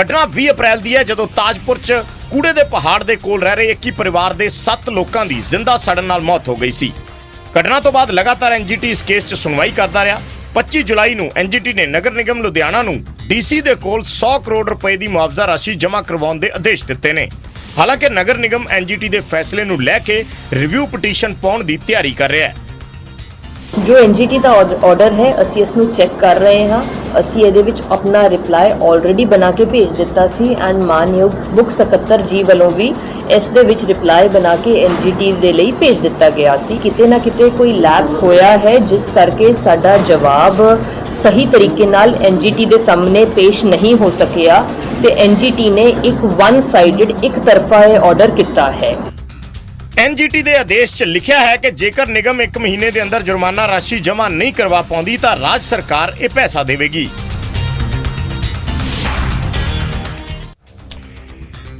ਘਟਨਾ 20 ਅਪ੍ਰੈਲ ਦੀ ਹੈ, ਜਦੋਂ ਤਾਜਪੁਰ 'ਚ ਕੂੜੇ ਦੇ ਪਹਾੜ ਦੇ ਕੋਲ ਰਹਿ ਰਹੇ ਇੱਕ ਹੀ ਪਰਿਵਾਰ ਦੇ 7 ਲੋਕਾਂ ਦੀ ਜ਼ਿੰਦਾ ਸੜਨ ਨਾਲ ਮੌਤ ਹੋ ਗਈ ਸੀ। ਘਟਨਾ ਤੋਂ ਬਾਅਦ ਲਗਾਤਾਰ ਐਨਜੀਟੀ ਇਸ ਕੇਸ 'ਚ ਸੁਣਵਾਈ ਕਰਦਾ ਰਿਹਾ। 25 ਜੁਲਾਈ ਨੂੰ ਐਨਜੀਟੀ ਨੇ ਨਗਰ ਨਿਗਮ ਲੁਧਿਆਣਾ ਨੂੰ ਡੀਸੀ ਦੇ ਕੋਲ 100 ਕਰੋੜ ਰੁਪਏ ਦੀ ਮੁਆਵਜ਼ਾ ਰਾਸ਼ੀ ਜਮ੍ਹਾਂ ਕਰਵਾਉਣ ਦੇ ਆਦੇਸ਼ ਦਿੱਤੇ ਨੇ। ਹਾਲਾਂਕਿ ਨਗਰ ਨਿਗਮ ਐਨਜੀਟੀ ਦੇ ਫੈਸਲੇ ਨੂੰ ਲੈ ਕੇ ਰਿਵਿਊ ਪਟੀਸ਼ਨ ਪਾਉਣ ਦੀ ਤਿਆਰੀ ਕਰ ਰਿਹਾ ਹੈ। ਜੋ ਐਨਜੀਟੀ ਦਾ ਆਰਡਰ ਹੈ, ਅਸੀਂ ਇਸ ਨੂੰ ਚੈੱਕ ਕਰ ਰਹੇ ਹਾਂ। ਅਸੀਂ ਇਹਦੇ ਵਿੱਚ ਆਪਣਾ ਰਿਪਲਾਈ ਆਲਰੇਡੀ ਬਣਾ ਕੇ ਭੇਜ ਦਿੱਤਾ ਸੀ ਐਂਡ ਮਾਨਯੋਗ ਮੁੱਖ ਸਕੱਤਰ ਜੀ ਵੱਲੋਂ ਵੀ ਇਸ ਦੇ ਵਿੱਚ ਰਿਪਲਾਈ ਬਣਾ ਕੇ ਐਨਜੀਟੀ ਦੇ ਲਈ ਭੇਜ ਦਿੱਤਾ ਗਿਆ ਸੀ। ਕਿਤੇ ਨਾ ਕਿਤੇ ਕੋਈ ਲੈਪਸ ਹੋਇਆ ਹੈ, ਜਿਸ ਕਰਕੇ ਸਾਡਾ ਜਵਾਬ ਸਹੀ ਤਰੀਕੇ ਨਾਲ ਐਨਜੀਟੀ ਦੇ ਸਾਹਮਣੇ ਪੇਸ਼ ਨਹੀਂ ਹੋ ਸਕਿਆ ਤੇ ਐਨਜੀਟੀ ਨੇ ਇੱਕ ਵਨ ਸਾਈਡਡ ਇੱਕ ਤਰਫਾ ਇਹ ਆਰਡਰ ਕੀਤਾ ਹੈ। ਐਨਜੀਟੀ ਦੇ ਆਦੇਸ਼ 'ਚ ਲਿਖਿਆ ਹੈ ਕਿ ਜੇਕਰ ਨਿਗਮ 1 ਮਹੀਨੇ ਦੇ ਅੰਦਰ ਜੁਰਮਾਨਾ ਰਾਸ਼ੀ ਜਮ੍ਹਾਂ ਨਹੀਂ ਕਰਵਾ ਪਾਉਂਦੀ ਤਾਂ ਰਾਜ ਸਰਕਾਰ ਇਹ ਪੈਸਾ ਦੇਵੇਗੀ।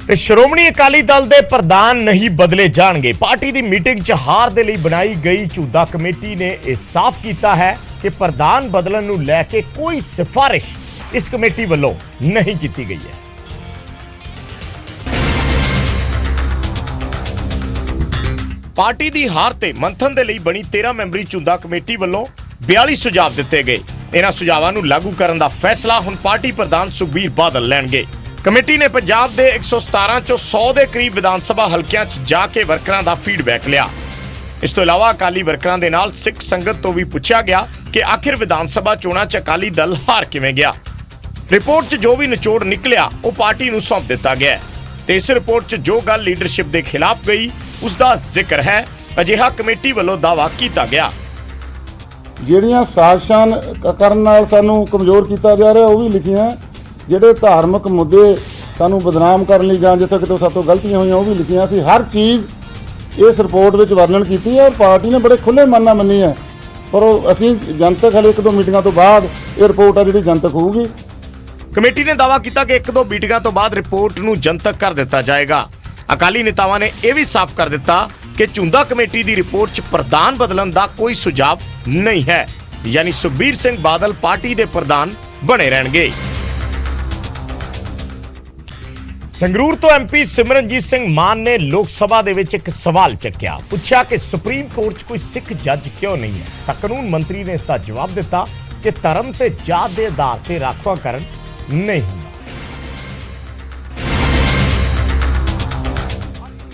ਤੇ ਸ਼੍ਰੋਮਣੀ ਅਕਾਲੀ ਦਲ ਦੇ ਪ੍ਰਧਾਨ ਨਹੀਂ ਬਦਲੇ ਜਾਣਗੇ। ਪਾਰਟੀ ਦੀ ਮੀਟਿੰਗ 'ਚ ਹਾਰ ਦੇ ਲਈ ਬਣਾਈ ਗਈ ਝੂਦਾ ਕਮੇਟੀ ਨੇ ਇਹ ਸਾਫ਼ ਕੀਤਾ ਹੈ ਕਿ ਪ੍ਰਧਾਨ ਬਦਲਣ ਨੂੰ ਲੈ ਕੇ ਕੋਈ ਸਿਫਾਰਿਸ਼ ਇਸ ਕਮੇਟੀ ਵੱਲੋਂ ਨਹੀਂ ਕੀਤੀ ਗਈ ਹੈ। ਪਾਰਟੀ ਦੀ ਹਾਰ ਤੇ ਮੰਥਨ ਦੇ ਲਈ ਬਣੀ 13 ਮੈਂਬਰੀ ਝੂਦਾ ਕਮੇਟੀ ਵੱਲੋਂ 42 ਸੁਝਾਅ ਦਿੱਤੇ ਗਏ। ਇਹਨਾਂ ਸੁਝਾਵਾਂ ਨੂੰ ਲਾਗੂ ਕਰਨ ਦਾ ਫੈਸਲਾ ਹੁਣ ਪਾਰਟੀ ਪ੍ਰਧਾਨ ਸੁਖਬੀਰ ਬਾਦਲ ਲੈਣਗੇ। ਕਮੇਟੀ ਨੇ ਪੰਜਾਬ ਦੇ 117 ਚੋਂ 100 ਦੇ ਕਰੀਬ ਵਿਧਾਨ ਸਭਾ ਹਲਕਿਆਂ 'ਚ ਜਾ ਕੇ ਵਰਕਰਾਂ ਦਾ ਫੀਡਬੈਕ ਲਿਆ। ਇਸ ਤੋਂ ਇਲਾਵਾ ਅਕਾਲੀ ਵਰਕਰਾਂ ਦੇ ਨਾਲ ਸਿੱਖ ਸੰਗਤ ਤੋਂ ਵੀ ਪੁੱਛਿਆ ਗਿਆ ਕਿ ਆਖਿਰ ਵਿਧਾਨ ਸਭਾ ਚੋਣਾਂ 'ਚ ਅਕਾਲੀ ਦਲ ਹਾਰ ਕਿਵੇਂ ਗਿਆ। ਰਿਪੋਰਟ 'ਚ ਜੋ ਵੀ ਨਿਚੋੜ ਨਿਕਲਿਆ ਉਹ ਪਾਰਟੀ ਨੂੰ ਸੌਂਪ ਦਿੱਤਾ ਗਿਆ ਤੇ ਇਸ ਰਿਪੋਰਟ 'ਚ ਜੋ ਗੱਲ ਲੀਡਰਸ਼ਿਪ ਦੇ ਖਿਲਾਫ ਗਈ ਉਸ ਦਾ ਜ਼ਿਕਰ ਹੈ। ਅਜਿਹਾ ਕਮੇਟੀ ਵੱਲੋਂ ਦਾਅਵਾ ਕੀਤਾ ਗਿਆ। ਜਿਹੜੀਆਂ ਸਾਜ਼ਿਸ਼ਾਂ ਕਰਨ ਨਾਲ ਸਾਨੂੰ ਕਮਜ਼ੋਰ ਕੀਤਾ ਜਾ ਰਿਹਾ ਉਹ ਵੀ ਲਿਖੀਆਂ, ਜਿਹੜੇ ਧਾਰਮਿਕ ਮੁੱਦੇ ਸਾਨੂੰ ਬਦਨਾਮ ਕਰਨ ਲਈ ਜਾਂ ਜਿੱਥੇ ਕਿਤੇ ਸਾਡੇ ਤੋਂ ਗਲਤੀਆਂ ਹੋਈਆਂ ਉਹ ਵੀ ਲਿਖੀਆਂ ਸੀ। ਹਰ ਚੀਜ਼ ਇਸ ਰਿਪੋਰਟ ਵਿੱਚ ਵਰਣਨ ਕੀਤੀ ਹੈ ਔਰ ਪਾਰਟੀ ਨੇ ਬੜੇ ਖੁੱਲ੍ਹੇ ਮਨ ਨਾਲ ਮੰਨੀ ਹੈ। ਪਰ ਅਸੀਂ ਜਨਤਕ ਹਲੇ 1-2 ਮੀਟਿੰਗਾਂ ਤੋਂ ਬਾਅਦ ਇਹ ਰਿਪੋਰਟ ਆ ਜਿਹੜੀ ਜਨਤਕ ਹੋਊਗੀ। ਕਮੇਟੀ ਨੇ ਦਾਅਵਾ ਕੀਤਾ ਕਿ 1-2 ਮੀਟਿੰਗਾਂ ਤੋਂ ਬਾਅਦ ਰਿਪੋਰਟ ਨੂੰ ਜਨਤਕ ਕਰ ਦਿੱਤਾ ਜਾਏਗਾ। ਅਕਾਲੀ ਨੇਤਾਵਾਂ ਨੇ ਇਹ ਵੀ ਸਾਫ਼ ਕਰ ਦਿੱਤਾ ਕਿ ਝੂੰਦਾ ਕਮੇਟੀ ਦੀ ਰਿਪੋਰਟ 'ਚ ਪ੍ਰਧਾਨ ਬਦਲਣ ਦਾ ਕੋਈ ਸੁਝਾਅ ਨਹੀਂ ਹੈ, ਯਾਨੀ ਸੁਖਬੀਰ ਸਿੰਘ ਬਾਦਲ ਪਾਰਟੀ ਦੇ ਪ੍ਰਧਾਨ ਬਣੇ ਰਹਿਣਗੇ। ਸੰਗਰੂਰ ਤੋਂ ਐਮਪੀ ਸਿਮਰਨਜੀਤ ਸਿੰਘ ਮਾਨ ਨੇ ਲੋਕ ਸਭਾ ਦੇ ਵਿੱਚ ਇੱਕ ਸਵਾਲ ਚੱਕਿਆ। ਪੁੱਛਿਆ ਕਿ ਸੁਪਰੀਮ ਕੋਰਟ 'ਚ ਕੋਈ ਸਿੱਖ ਜੱਜ ਕਿਉਂ ਨਹੀਂ ਹੈ ਤਾਂ ਕਾਨੂੰਨ ਮੰਤਰੀ ਨੇ ਇਸ ਦਾ ਜਵਾਬ ਦਿੱਤਾ ਕਿ ਧਰਮ ਤੇ ਜਾਤ ਦੇ ਆਧਾਰ ਤੇ ਰਾਖਵਾਂਕਰਨ ਨਹੀਂ ਹੁੰਦਾ।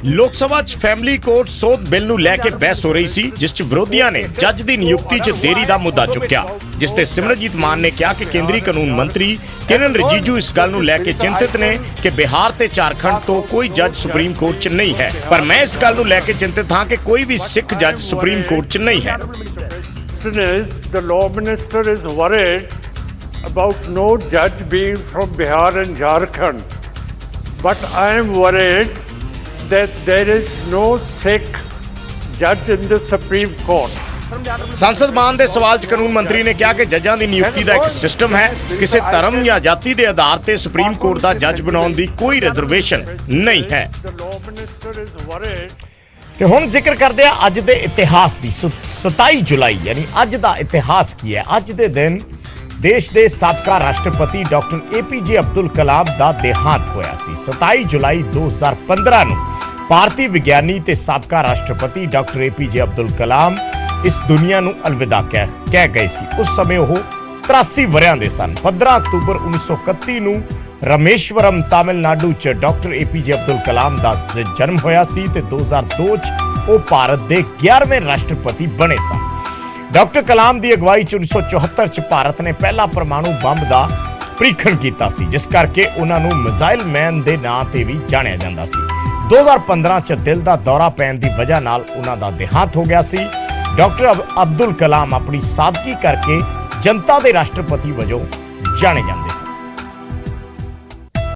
ਲੋਕ ਸਭਾ 'ਚ ਫੈਮਿਲੀ ਕੋਰਟ ਸੋਧ ਬਿੱਲ ਨੂੰ ਲੈ ਕੇ ਬਹਿਸ ਹੋ ਰਹੀ ਸੀ, ਜਿਸ 'ਚ ਵਿਰੋਧੀਆਂ ਨੇ ਜੱਜ ਦੀ ਨਿਯੁਕਤੀ 'ਚ ਦੇਰੀ ਦਾ ਮੁੱਦਾ ਚੁੱਕਿਆ, ਜਿਸ ਤੇ ਸਿਮਰਨਜੀਤ ਮਾਨ ਨੇ ਕਿਹਾ ਕਿ ਕੇਂਦਰੀ ਕਾਨੂੰਨ ਮੰਤਰੀ ਕਿਰਨ ਰਿਜੀਜੂ ਇਸ ਗੱਲ ਨੂੰ ਲੈ ਕੇ ਚਿੰਤਿਤ ਨੇ ਕਿ ਬਿਹਾਰ ਤੇ ਝਾਰਖੰਡ ਤੋਂ ਕੋਈ ਜੱਜ ਸੁਪਰੀਮ ਕੋਰਟ 'ਚ ਨਹੀਂ ਹੈ, ਪਰ ਮੈਂ ਇਸ ਗੱਲ ਨੂੰ ਲੈ ਕੇ ਚਿੰਤਿਤ ਹਾਂ ਕਿ ਕੋਈ ਵੀ ਸਿੱਖ ਜੱਜ ਸੁਪਰੀਮ ਕੋਰਟ 'ਚ ਨਹੀਂ ਹੈ। The law minister is worried about no judge being from Bihar and Jharkhand, but I am worried that there is no Sikh judge in the Supreme Court. ਸੰਸਦ ਮਾਨ ਦੇ ਸਵਾਲ 'ਚ ਕਾਨੂੰਨ ਮੰਤਰੀ ਨੇ ਕਿਹਾ ਕਿ ਜੱਜਾਂ ਦੀ ਨਿਯੁਕਤੀ ਦਾ ਇੱਕ ਸਿਸਟਮ ਹੈ, ਕਿਸੇ ਧਰਮ ਜਾਂ ਜਾਤੀ ਦੇ ਆਧਾਰ ਤੇ ਸੁਪਰੀਮ ਕੋਰਟ ਦਾ ਜੱਜ ਬਣਾਉਣ ਦੀ ਕੋਈ ਰਿਜ਼ਰਵੇਸ਼ਨ ਨਹੀਂ ਹੈ। The law minister is worried ਤੇ ਹੁਣ ਜ਼ਿਕਰ ਕਰਦੇ ਆ ਅੱਜ ਦੇ ਇਤਿਹਾਸ ਦੀ। 27 ਜੁਲਾਈ ਯਾਨੀ ਅੱਜ ਦਾ ਇਤਿਹਾਸ ਕੀ ਹੈ? ਅੱਜ ਦੇ ਦਿਨ ਦੇਸ਼ ਦੇ ਸਾਬਕਾ ਰਾਸ਼ਟਰਪਤੀ ਡਾਕਟਰ APJ ਅਬਦੁਲ ਕਲਾਮ ਦਾ ਦੇਹਾਂਤ ਹੋਇਆ ਸੀ। 27 ਜੁਲਾਈ 2015 ਨੂੰ ਭਾਰਤੀ ਵਿਗਿਆਨੀ ਤੇ ਸਾਬਕਾ ਰਾਸ਼ਟਰਪਤੀ ਡਾਕਟਰ APJ ਅਬਦੁਲ ਕਲਾਮ ਇਸ ਦੁਨੀਆ ਨੂੰ ਅਲਵਿਦਾ ਕਹਿ ਗਏ ਸੀ। ਉਸ ਸਮੇਂ ਉਹ 83 ਵਰਿਆਂ ਦੇ ਸਨ। 15 ਅਕਤੂਬਰ 1931 ਨੂੰ ਰਾਮੇਸ਼ਵਰਮ ਤਾਮਿਲਨਾਡੂ 'ਚ ਡਾਕਟਰ APJ ਅਬਦੁਲ ਕਲਾਮ ਦਾ ਜਨਮ ਹੋਇਆ ਸੀ ਤੇ 2002 'ਚ ਉਹ ਭਾਰਤ ਦੇ 11ਵੇਂ ਰਾਸ਼ਟਰਪਤੀ ਬਣੇ ਸਨ। ਡਾਕਟਰ ਕਲਾਮ ਦੀ ਅਗਵਾਈ 'ਚ 1974 'ਚ ਭਾਰਤ ਨੇ ਪਹਿਲਾ ਪਰਮਾਣੂ ਬੰਬ ਦਾ ਪ੍ਰੀਖਣ ਕੀਤਾ ਸੀ, ਜਿਸ ਕਰਕੇ ਉਹਨਾਂ ਨੂੰ ਮਿਜ਼ਾਈਲ ਮੈਨ ਦੇ ਨਾਂ ਤੇ ਵੀ ਜਾਣਿਆ ਜਾਂਦਾ ਸੀ। 2015 'ਚ ਦਿਲ ਦਾ ਦੌਰਾ ਪੈਣ ਦੀ ਵਜ੍ਹਾ ਨਾਲ ਉਹਨਾਂ ਦਾ ਦੇਹਾਂਤ ਹੋ ਗਿਆ ਸੀ। ਡਾਕਟਰ ਅਬਦੁਲ ਕਲਾਮ ਆਪਣੀ ਸਾਦਗੀ ਕਰਕੇ ਜਨਤਾ ਦੇ ਰਾਸ਼ਟਰਪਤੀ ਵਜੋਂ ਜਾਣੇ ਜਾਂਦੇ ਸੀ।